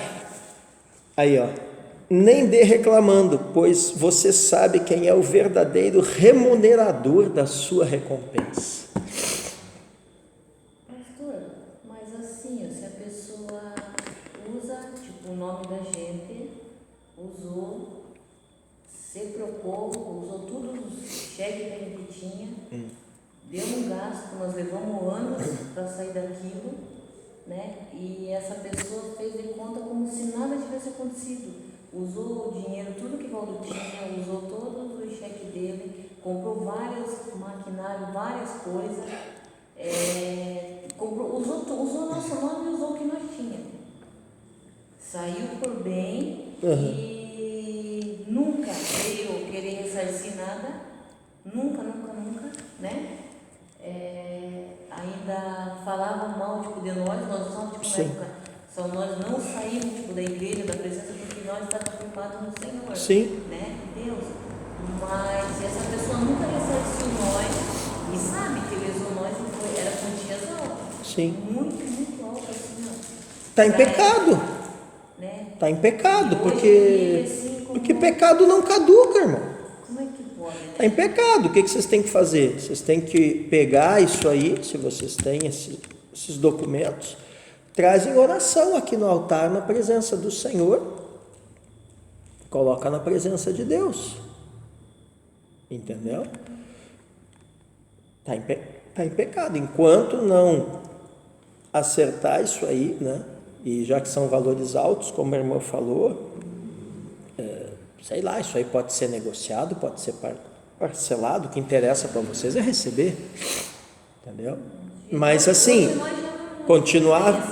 S1: nem dê reclamando, pois você sabe quem é o verdadeiro remunerador da sua recompensa.
S4: Pastor, mas assim, se a pessoa usa, o nome da gente, usou, se propôs, usou todos os cheques que a gente tinha, deu um gasto, nós levamos anos para sair daquilo, né? E essa pessoa fez de conta como se nada tivesse acontecido. Usou o dinheiro, tudo que Valdo tinha, usou todos os cheques dele, comprou vários maquinários, várias coisas, usou nosso nome e usou o que nós tínhamos. Saiu por bem e nunca veio querer ressarcir nada, nunca, né? Ainda falava mal de nós só na época, só nós não saímos da igreja, da presença, porque nós estávamos preocupados no Senhor.
S1: Sim.
S4: Né? Deus. Mas essa pessoa nunca ressarciu nós e sabe que ele usou nós e era quantias altas.
S1: Sim.
S4: Muito altas, assim, ó.
S1: Está em pecado.
S4: Né?
S1: Está em pecado,
S4: porque
S1: pecado não caduca, irmão.
S4: Como é que pode? Né?
S1: Está em pecado. O que vocês têm que fazer? Vocês têm que pegar isso aí, se vocês têm esses documentos, trazem oração aqui no altar, na presença do Senhor, coloca na presença de Deus. Entendeu? Está em pecado. Enquanto não acertar isso aí, né? E já que são valores altos, como a irmã falou, sei lá, isso aí pode ser negociado, pode ser parcelado, o que interessa para vocês é receber, entendeu? Mas assim, continuar,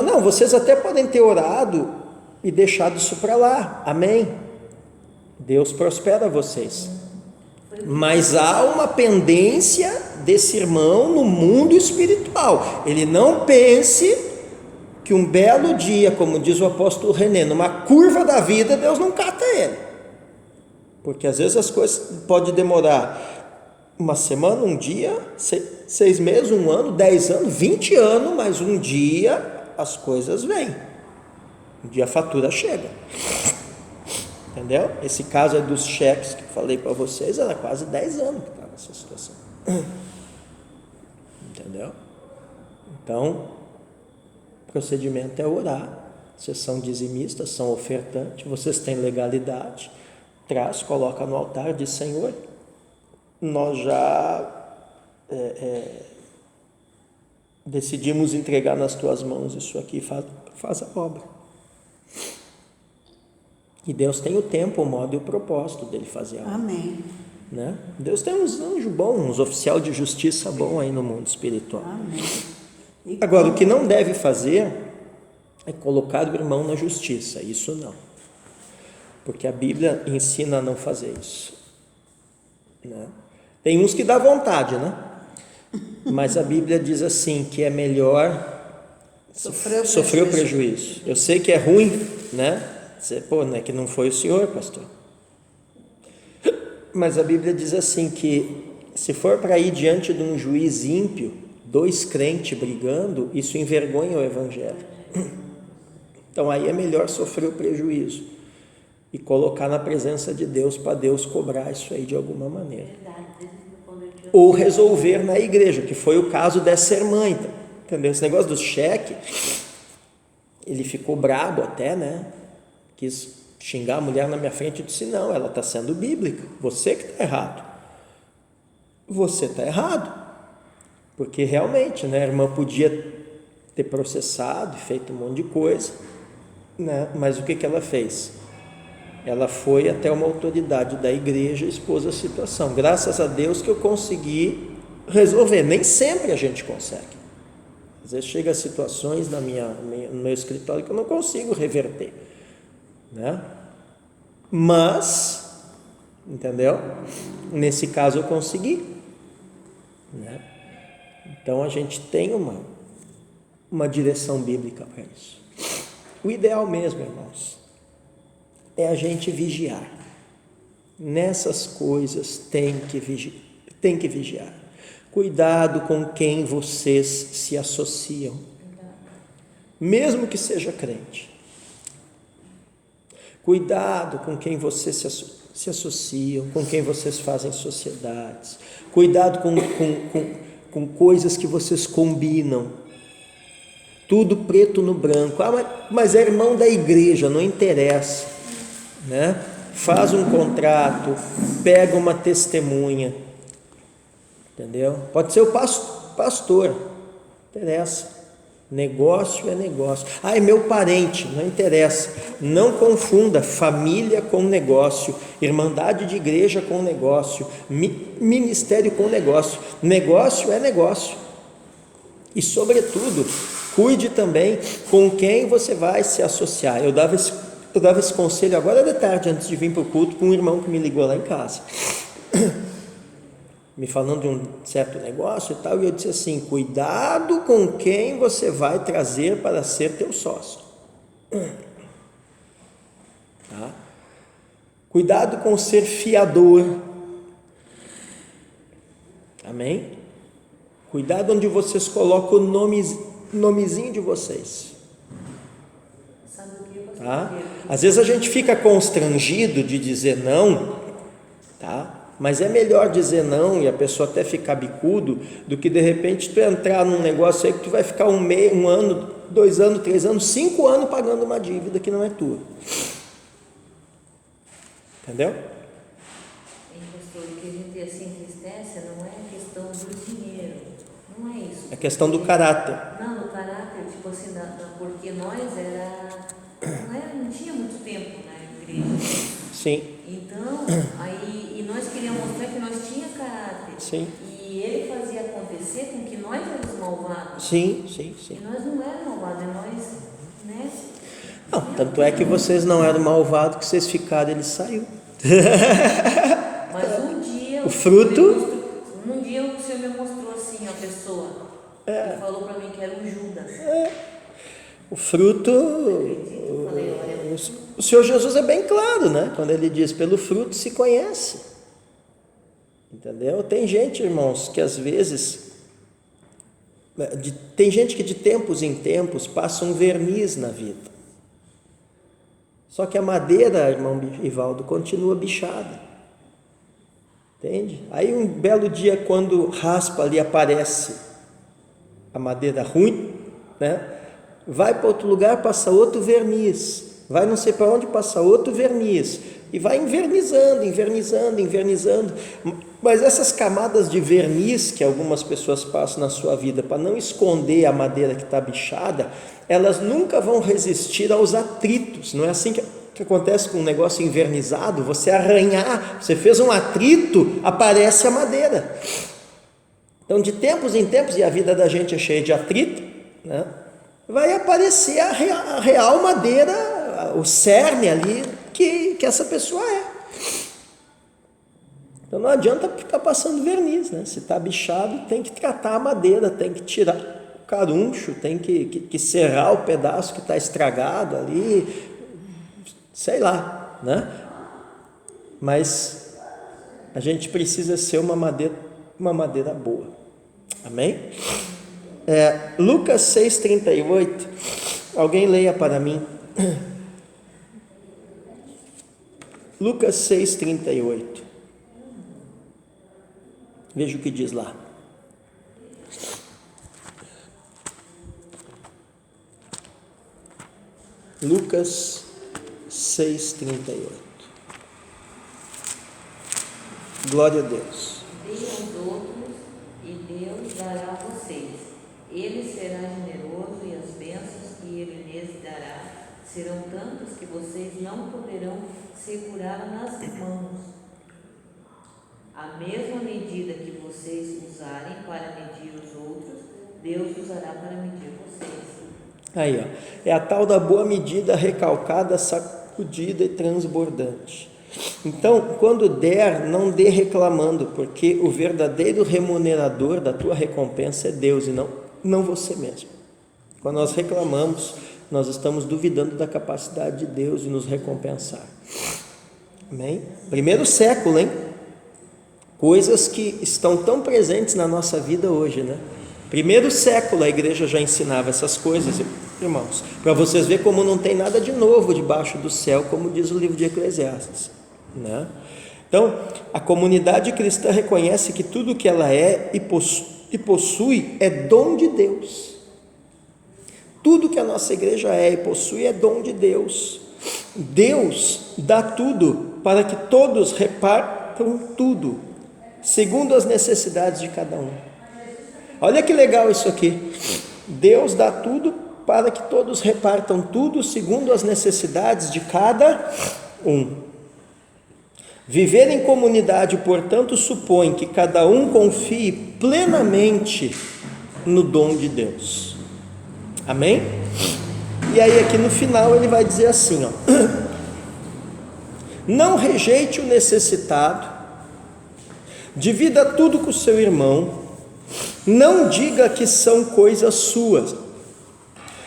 S1: não, vocês até podem ter orado e deixado isso para lá. Amém? Deus prospera vocês. Mas há uma pendência desse irmão no mundo espiritual. Ele não pense que um belo dia, como diz o apóstolo René, numa curva da vida, Deus não cata ele. Porque às vezes as coisas podem demorar uma semana, um dia, 6 meses, 1 ano, 10 anos, 20 anos, mas um dia as coisas vêm. Um dia a fatura chega. Entendeu? Esse caso é dos cheques que eu falei para vocês, era quase 10 anos que estava essa situação. Entendeu? Então, o procedimento é orar. Vocês são dizimistas, são ofertantes, vocês têm legalidade. Traz, coloca no altar, diz: Senhor, nós já decidimos entregar nas tuas mãos isso aqui, faz a obra. E Deus tem o tempo, o modo e o propósito dele fazer a obra.
S2: Amém.
S1: Né? Deus tem uns anjos bons, uns oficiais de justiça bons aí no mundo espiritual.
S2: Amém.
S1: Agora, o que não deve fazer é colocar o irmão na justiça, isso não. Porque a Bíblia ensina a não fazer isso. Né? Tem uns que dá vontade, né? Mas a Bíblia diz assim, que é melhor sofrer o prejuízo. Eu sei que é ruim, né? Não é que não foi o senhor, pastor. Mas a Bíblia diz assim, que se for para ir diante de um juiz ímpio, 2 crentes brigando, isso envergonha o evangelho. Então aí é melhor sofrer o prejuízo e colocar na presença de Deus, para Deus cobrar isso aí de alguma maneira. Ou resolver na igreja, que foi o caso dessa irmã, entendeu? Esse negócio do cheque, ele ficou brabo até, né? Quis xingar a mulher na minha frente e disse: não, ela está sendo bíblica, você que está errado. Você está errado. Porque realmente, né, a irmã podia ter processado e feito um monte de coisa, né? Mas o que ela fez? Ela foi até uma autoridade da igreja e expôs a situação. Graças a Deus que eu consegui resolver. Nem sempre a gente consegue. Às vezes chega a situações no meu escritório que eu não consigo reverter, né? Mas, entendeu? Nesse caso eu consegui, né? Então a gente tem uma direção bíblica para isso. O ideal mesmo, irmãos, é a gente vigiar. Nessas coisas tem que vigiar. Cuidado com quem vocês se associam, mesmo que seja crente. Cuidado com quem vocês se associam, com quem vocês fazem sociedades. Cuidado com coisas que vocês combinam. Tudo preto no branco. Mas é irmão da igreja, não interessa, né? Faz um contrato, pega uma testemunha, entendeu? Pode ser o pastor, não interessa. Negócio é negócio. É meu parente, não interessa. Não confunda família com negócio, irmandade de igreja com negócio, ministério com negócio. Negócio é negócio. E sobretudo, cuide também com quem você vai se associar. Eu dava esse conselho agora de tarde, antes de vir para o culto, com um irmão que me ligou lá em casa, me falando de um certo negócio e tal, e eu disse assim: cuidado com quem você vai trazer para ser teu sócio. Tá? Cuidado com ser fiador. Amém? Cuidado onde vocês colocam o nomezinho de vocês. Tá? Às vezes a gente fica constrangido de dizer não, tá? Mas é melhor dizer não e a pessoa até ficar bicudo, do que de repente tu entrar num negócio aí que tu vai ficar 1 ano, 2 anos, 3 anos, 5 anos pagando uma dívida que não é tua. Entendeu?
S4: Pastor, o que a gente se entristece não é a questão do dinheiro, não é isso.
S1: É questão do caráter.
S4: Não, do caráter, tipo assim, porque nós não tinha muito tempo na igreja.
S1: Sim.
S4: Então, aí, e nós queríamos mostrar que nós tinha caráter.
S1: Sim.
S4: E ele fazia acontecer com que nós éramos malvados.
S1: Sim.
S4: E nós não éramos malvados, nós, né?
S1: Não, Tanto é que vocês não eram malvados, que vocês ficaram, ele saiu.
S4: Mas um dia
S1: O fruto...
S4: um dia o Senhor me mostrou assim a pessoa. Ele falou para mim que era um Judas.
S1: O fruto...
S4: Falei, olha,
S1: O Senhor Jesus é bem claro, né? Quando ele diz, pelo fruto se conhece. Entendeu? Tem gente, irmãos, que às vezes... Tem gente que de tempos em tempos passa um verniz na vida. Só que a madeira, irmão Ivaldo, continua bichada. Entende? Aí um belo dia, quando raspa ali, aparece a madeira ruim, né? Vai para outro lugar, passa outro verniz. Vai não sei para onde, passa outro verniz. E vai invernizando. Mas essas camadas de verniz que algumas pessoas passam na sua vida para não esconder a madeira que está bichada, elas nunca vão resistir aos atritos. Não é assim que acontece com um negócio invernizado? Você arranhar, você fez um atrito, aparece a madeira. Então, de tempos em tempos, e a vida da gente é cheia de atrito, né? Vai aparecer a real madeira, o cerne ali que essa pessoa é. Então não adianta ficar passando verniz, né? Se está bichado, tem que tratar a madeira, tem que tirar o caruncho, tem que serrar o pedaço que está estragado ali, sei lá, né? Mas a gente precisa ser uma madeira boa. Amém? Lucas 6,38, alguém leia para mim. Lucas 6,38. Veja o que diz lá. Lucas 6,38. Glória a Deus.
S4: Dê aos outros e Deus dará a vocês. Ele será generoso e as bênçãos que Ele lhes dará serão tantas que vocês não poderão segurá-la nas mãos. A mesma medida que vocês usarem para medir os outros, Deus usará para medir vocês.
S1: Aí, ó, é a tal da boa medida, recalcada, sacudida e transbordante. Então, quando der, não dê reclamando, porque o verdadeiro remunerador da tua recompensa é Deus e não você mesmo. Quando nós reclamamos, nós estamos duvidando da capacidade de Deus de nos recompensar. Amém? Primeiro século, hein? Coisas que estão tão presentes na nossa vida hoje, né? Primeiro século a igreja já ensinava essas coisas, irmãos, para vocês verem como não tem nada de novo debaixo do céu, como diz o livro de Eclesiastes, né? Então, a comunidade cristã reconhece que tudo que ela é e possui é dom de Deus. Tudo que a nossa igreja é e possui é dom de Deus. Deus dá tudo para que todos repartam tudo, segundo as necessidades de cada um. Olha que legal isso aqui. Deus dá tudo para que todos repartam tudo segundo as necessidades de cada um. Viver em comunidade, portanto, supõe que cada um confie plenamente no dom de Deus. Amém? E aí aqui no final ele vai dizer assim, ó: não rejeite o necessitado, divida tudo com o seu irmão, não diga que são coisas suas.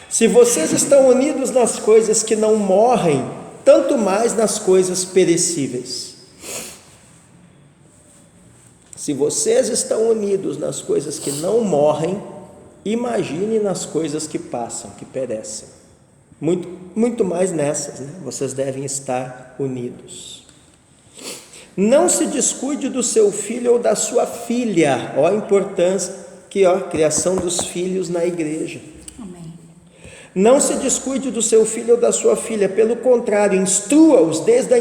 S1: Se vocês estão unidos nas coisas que não morrem, tanto mais nas coisas perecíveis. Se vocês estão unidos nas coisas que não morrem, imagine nas coisas que passam, que perecem. Muito mais nessas, né? Vocês devem estar unidos. Não se descuide do seu filho ou da sua filha. Ó a importância que a criação dos filhos na igreja.
S2: Amém.
S1: Não se descuide do seu filho ou da sua filha, pelo contrário, instrua-os desde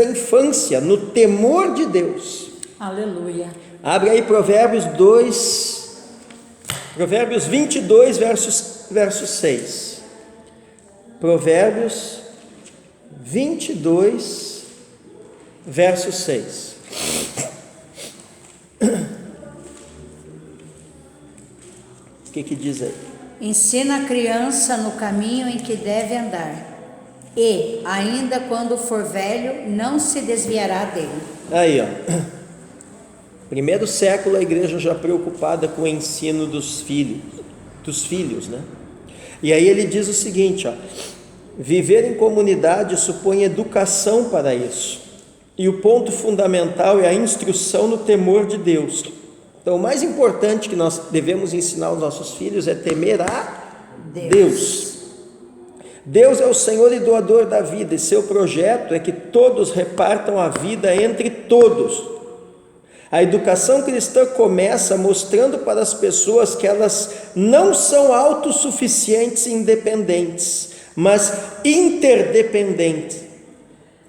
S1: a infância, no temor de Deus.
S2: Aleluia.
S1: Abre aí Provérbios 22, verso 6. Provérbios 22, verso 6. O que diz aí?
S2: Ensina a criança no caminho em que deve andar, e, ainda quando for velho, não se desviará dele.
S1: Aí, ó. Primeiro século, a igreja já preocupada com o ensino dos filhos, né? E aí ele diz o seguinte, ó: viver em comunidade supõe educação para isso. E o ponto fundamental é a instrução no temor de Deus. Então, o mais importante que nós devemos ensinar aos nossos filhos é temer a Deus. Deus é o Senhor e doador da vida, e seu projeto é que todos repartam a vida entre todos. A educação cristã começa mostrando para as pessoas que elas não são autossuficientes e independentes, mas interdependentes,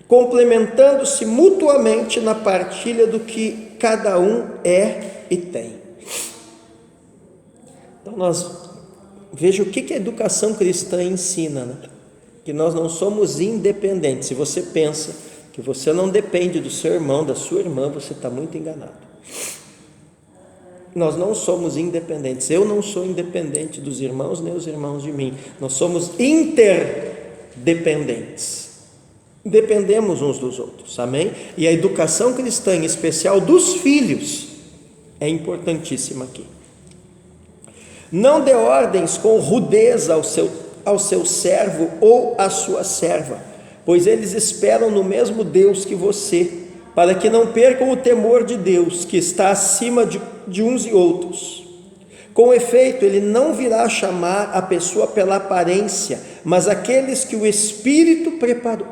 S1: complementando-se mutuamente na partilha do que cada um é e tem. Então veja o que a educação cristã ensina, né? Que nós não somos independentes. Se você pensa que você não depende do seu irmão, da sua irmã, você está muito enganado. Nós não somos independentes. Eu não sou independente dos irmãos, nem os irmãos de mim. Nós somos interdependentes. Dependemos uns dos outros, amém? E a educação cristã, em especial dos filhos, é importantíssima aqui. Não dê ordens com rudeza ao seu servo ou à sua serva, pois eles esperam no mesmo Deus que você, para que não percam o temor de Deus, que está acima de uns e outros. Com efeito, ele não virá chamar a pessoa pela aparência, mas aqueles que o Espírito preparou.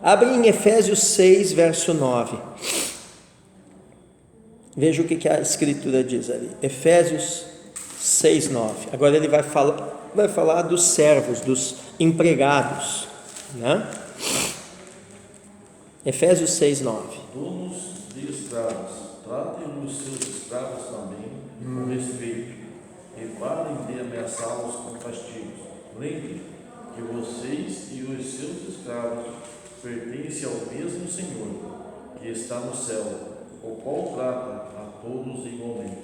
S1: Abre em Efésios 6, verso 9. Veja o que a Escritura diz ali. Efésios 6, 9. Agora ele vai falar dos servos, dos empregados, né? Efésios 6, 9.
S5: Donos de escravos, tratem os seus escravos também com respeito e parem de ameaçá-los com castigos. Lembre que vocês e os seus escravos pertencem ao mesmo Senhor, que está no céu, o qual trata a todos igualmente.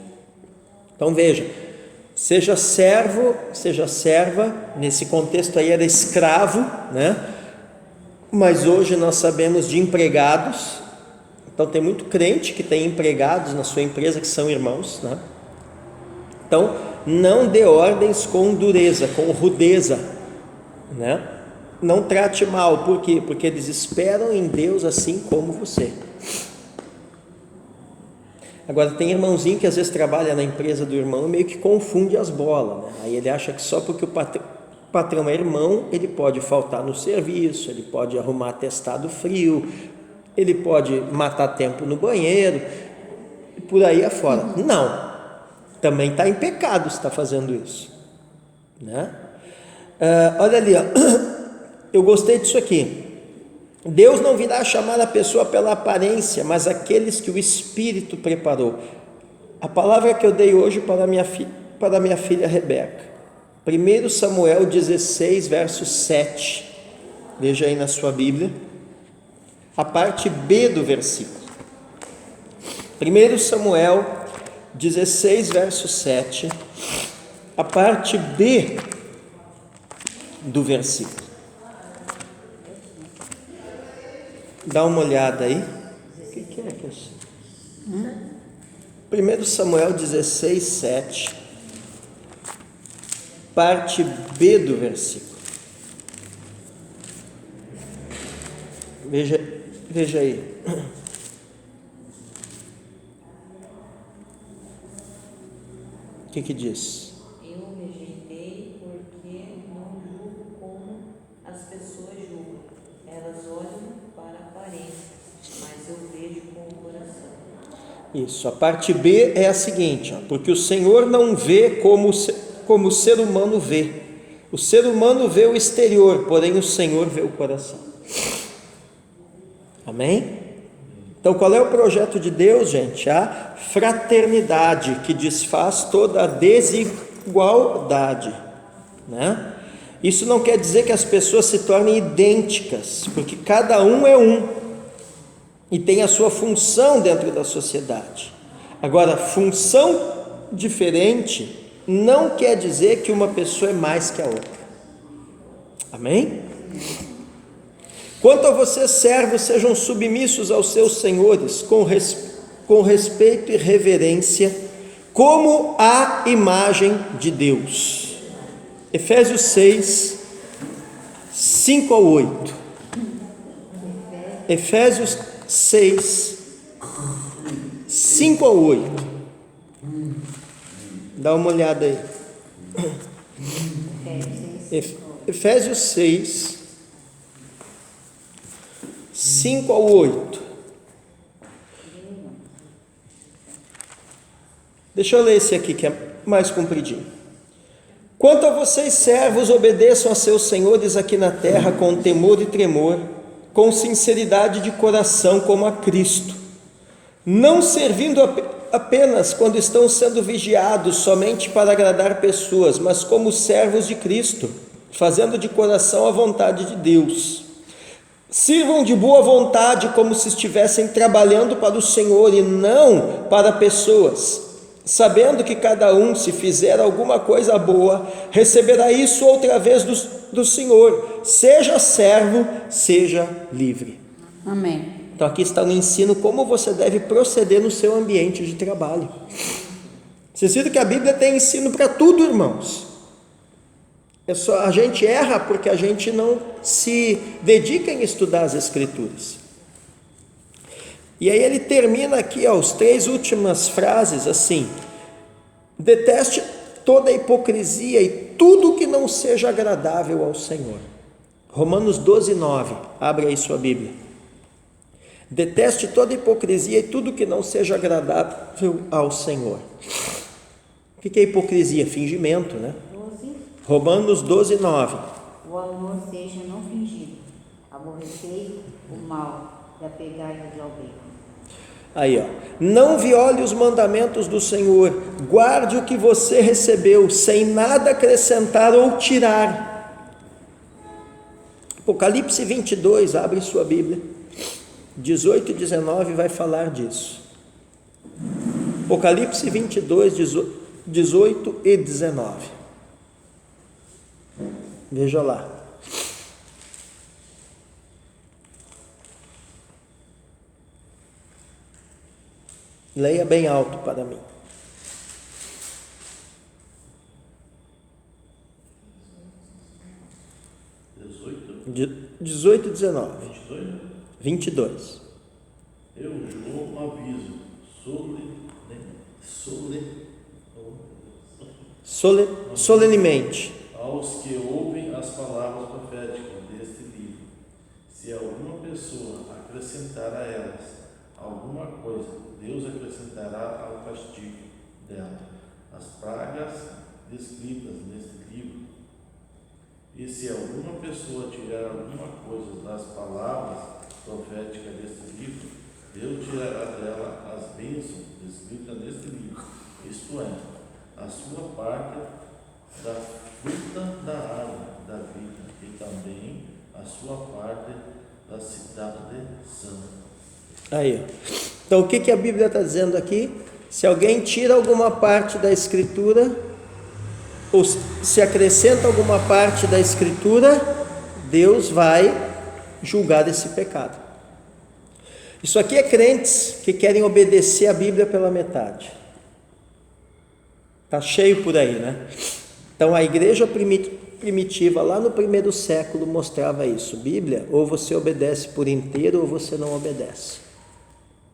S1: Então veja, seja servo, seja serva, nesse contexto aí era escravo, né? Mas hoje nós sabemos de empregados. Então tem muito crente que tem empregados na sua empresa que são irmãos, né? Então não dê ordens com dureza, com rudeza, né? Não trate mal. Por quê? Porque eles esperam em Deus assim como você. Agora tem irmãozinho que às vezes trabalha na empresa do irmão e meio que confunde as bolas, né? Aí ele acha que só porque o patrão é irmão, ele pode faltar no serviço, ele pode arrumar atestado frio, ele pode matar tempo no banheiro, e por aí afora. Não, também está em pecado se está fazendo isso, né? Olha ali, ó. Eu gostei disso aqui. Deus não virá chamar a pessoa pela aparência, mas aqueles que o Espírito preparou. A palavra que eu dei hoje para minha filha Rebeca, 1 Samuel 16, verso 7, veja aí na sua Bíblia, a parte B do versículo. 1 Samuel 16, verso 7, a parte B do versículo. Dá uma olhada aí. O que é que isso? 1 Samuel 16, 7, parte B do versículo. Veja aí. O que diz?
S4: Eu rejeitei porque não julgo como as pessoas julgam. Elas olham para a aparência, mas eu vejo com o coração.
S1: Isso, a parte B é a seguinte, ó, porque o Senhor não vê como o ser humano vê. O ser humano vê o exterior, porém o Senhor vê o coração. Amém? Então qual é o projeto de Deus, gente? A fraternidade que desfaz toda a desigualdade, né? Isso não quer dizer que as pessoas se tornem idênticas, porque cada um é um e tem a sua função dentro da sociedade. Agora, função diferente não quer dizer que uma pessoa é mais que a outra. Amém? Quanto a vocês, servos, sejam submissos aos seus senhores, com respeito e reverência, como a imagem de Deus. Efésios 6, 5 ao 8. Efésios 6, 5 ao 8. Dá uma olhada aí. Efésios 6, 5 ao 8. Deixa eu ler esse aqui que é mais compridinho. Quanto a vocês, servos, obedeçam a seus senhores aqui na terra com temor e tremor, com sinceridade de coração, como a Cristo, não servindo apenas quando estão sendo vigiados somente para agradar pessoas, mas como servos de Cristo, fazendo de coração a vontade de Deus. Sirvam de boa vontade, como se estivessem trabalhando para o Senhor e não para pessoas, sabendo que cada um, se fizer alguma coisa boa, receberá isso outra vez do Senhor, seja servo, seja livre.
S2: Amém.
S1: Então aqui está no ensino como você deve proceder no seu ambiente de trabalho. Vocês viram que a Bíblia tem ensino para tudo, irmãos. A gente erra porque a gente não se dedica em estudar as Escrituras. E aí ele termina aqui, as 3 últimas frases assim: deteste toda a hipocrisia e tudo que não seja agradável ao Senhor. Romanos 12, 9, abre aí sua Bíblia. Deteste toda a hipocrisia e tudo que não seja agradável ao Senhor. O que é hipocrisia? Fingimento, né?
S3: 12.
S1: Romanos 12, 9.
S3: O amor seja não fingido, aborrecei o mal e apegai-vos ao bem.
S1: Aí, ó. Não viole os mandamentos do Senhor, guarde o que você recebeu, sem nada acrescentar ou tirar. Apocalipse 22, abre sua Bíblia. 18 e 19 vai falar disso. Apocalipse 22, 18 e 19. Veja lá. Leia bem alto para mim. 18 e 19. 22.
S5: Eu, João, aviso
S1: solenemente
S5: aos que ouvem as palavras proféticas deste livro. Se alguma pessoa acrescentar a elas alguma coisa, Deus acrescentará ao castigo dela as pragas descritas neste livro. E se alguma pessoa tirar alguma coisa das palavras proféticas deste livro, Deus tirará dela as bênçãos descritas neste livro, isto é, a sua parte da fruta da árvore da vida e também a sua parte da cidade santa.
S1: Aí, ó. Então o que a Bíblia está dizendo aqui? Se alguém tira alguma parte da Escritura, ou se acrescenta alguma parte da Escritura, Deus vai julgar esse pecado. Isso aqui é crentes que querem obedecer a Bíblia pela metade. Está cheio por aí, né? Então a igreja primitiva lá no 1º século mostrava isso. Bíblia, ou você obedece por inteiro ou você não obedece.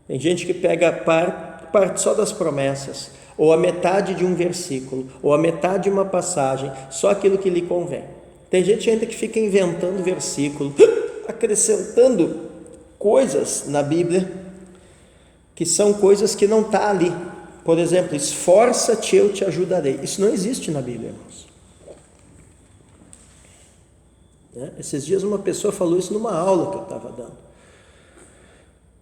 S1: Tem gente que pega parte só das promessas, ou a metade de um versículo, ou a metade de uma passagem, só aquilo que lhe convém. Tem gente ainda que fica inventando versículo, acrescentando coisas na Bíblia, que são coisas que não está ali. Por exemplo, esforça-te, eu te ajudarei. Isso não existe na Bíblia, irmãos. Esses dias uma pessoa falou isso numa aula que eu estava dando.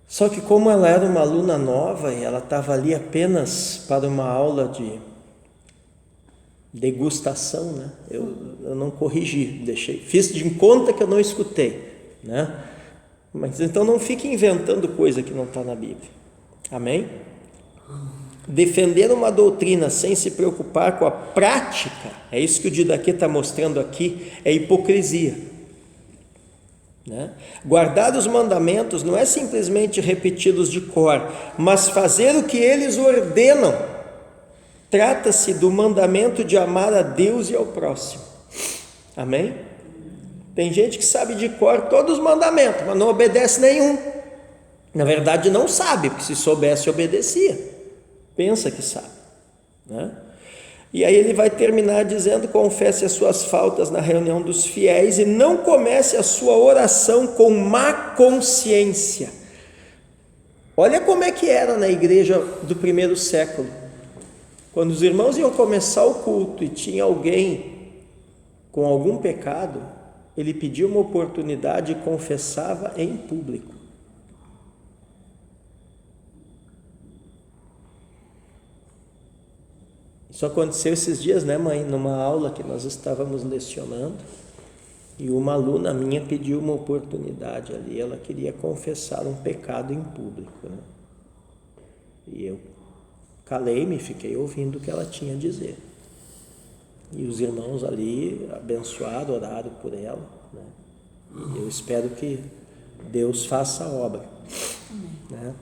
S1: Só que como ela era uma aluna nova e ela estava ali apenas para uma aula de degustação, né? Eu não corrigi, fiz de conta que eu não escutei, né? Mas então não fique inventando coisa que não está na Bíblia. Amém? defender uma doutrina sem se preocupar com a prática, é isso que o Didaquê está mostrando aqui, é hipocrisia. Né? Guardar os mandamentos não é simplesmente repeti-los de cor, mas fazer o que eles ordenam. Trata-se do mandamento de amar a Deus e ao próximo. Amém? Tem gente que sabe de cor todos os mandamentos, mas não obedece nenhum. Na verdade não sabe, porque se soubesse obedecia. Pensa que sabe. Né? E aí ele vai terminar dizendo: confesse as suas faltas na reunião dos fiéis e não comece a sua oração com má consciência. Olha como é que era na igreja do primeiro século. Quando os irmãos iam começar o culto e tinha alguém com algum pecado, ele pedia uma oportunidade e confessava em público. Isso aconteceu esses dias, né, mãe? Numa aula que nós estávamos lecionando, e uma aluna minha pediu uma oportunidade ali, ela queria confessar um pecado em público, né? E eu calei-me e fiquei ouvindo o que ela tinha a dizer. E os irmãos ali abençoaram, oraram por ela, né? E eu espero que Deus faça a obra, né?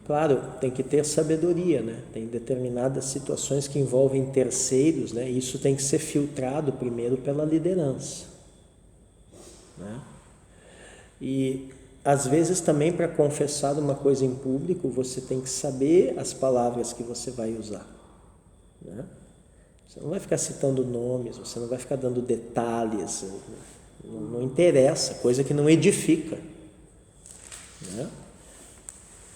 S1: Claro, tem que ter sabedoria, né? Tem determinadas situações que envolvem terceiros, né? Isso tem que ser filtrado primeiro pela liderança, né? E às vezes também, para confessar uma coisa em público, você tem que saber as palavras que você vai usar, né? Você não vai ficar citando nomes, você não vai ficar dando detalhes, não interessa, coisa que não edifica, né?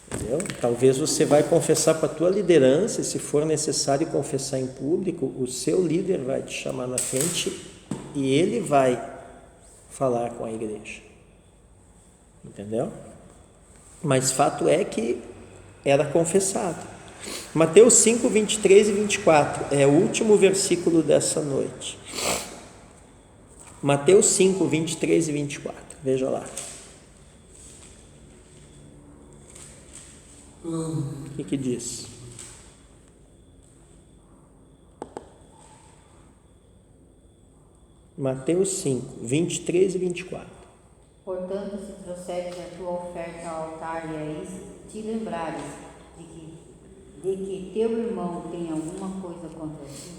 S1: Entendeu? Talvez você vai confessar para a tua liderança, e se for necessário confessar em público, o seu líder vai te chamar na frente e ele vai falar com a igreja. Entendeu? Mas fato é que era confessado. Mateus 5, 23 e 24 é o último versículo dessa noite. Mateus 5, 23 e 24. Veja lá. O que diz? Mateus 5, 23 e 24.
S3: Portanto, se trouxeres a tua oferta ao altar e aí te lembrares de que teu irmão tem alguma coisa contra ti,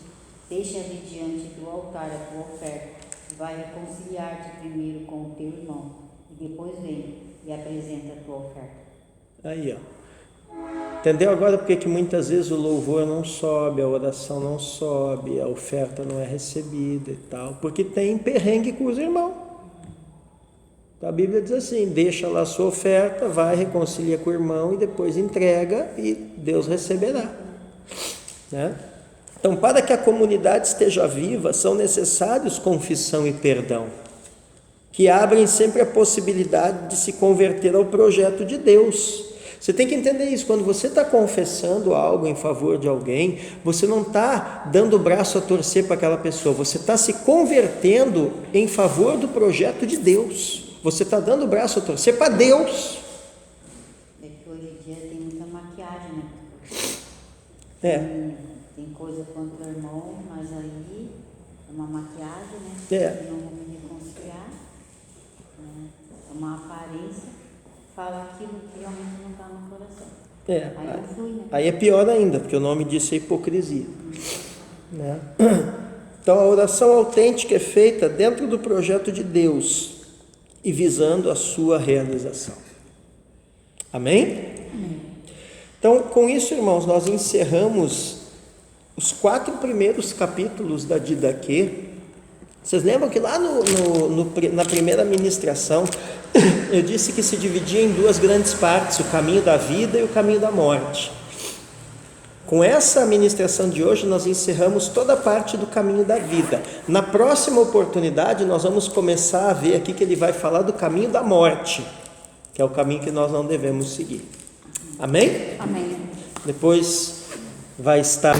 S3: deixa ali diante do altar a tua oferta e vai reconciliar-te primeiro com o teu irmão, e depois vem e apresenta a tua oferta.
S1: Aí, ó. Entendeu agora porque que muitas vezes o louvor não sobe, a oração não sobe, a oferta não é recebida e tal? Porque tem perrengue com os irmãos. A Bíblia diz assim: deixa lá a sua oferta, vai, reconcilia com o irmão e depois entrega e Deus receberá, né? Então, para que a comunidade esteja viva, são necessários confissão e perdão, que abrem sempre a possibilidade de se converter ao projeto de Deus. Você tem que entender isso. Quando você está confessando algo em favor de alguém, você não está dando o braço a torcer para aquela pessoa, você está se convertendo em favor do projeto de Deus. Você está dando o braço a torcer para Deus.
S3: É que hoje em dia tem muita maquiagem, né? Tem coisa contra o irmão, mas aí é uma maquiagem, né? Não vamos reconciliar, né? É uma aparência, fala aquilo que realmente não está no coração. Aí não flui, né?
S1: Aí é pior ainda, porque o nome disso é hipocrisia. Né? Então a oração autêntica é feita dentro do projeto de Deus e visando a sua realização. Amém?
S3: Amém.
S1: Então, com isso, irmãos, nós encerramos os 4 primeiros capítulos da Didaquê. Vocês lembram que lá na primeira ministração eu disse que se dividia em 2 grandes partes, o caminho da vida e o caminho da morte. Com essa ministração de hoje, nós encerramos toda a parte do caminho da vida. Na próxima oportunidade, nós vamos começar a ver aqui que ele vai falar do caminho da morte, que é o caminho que nós não devemos seguir. Amém?
S3: Amém.
S1: Depois vai estar...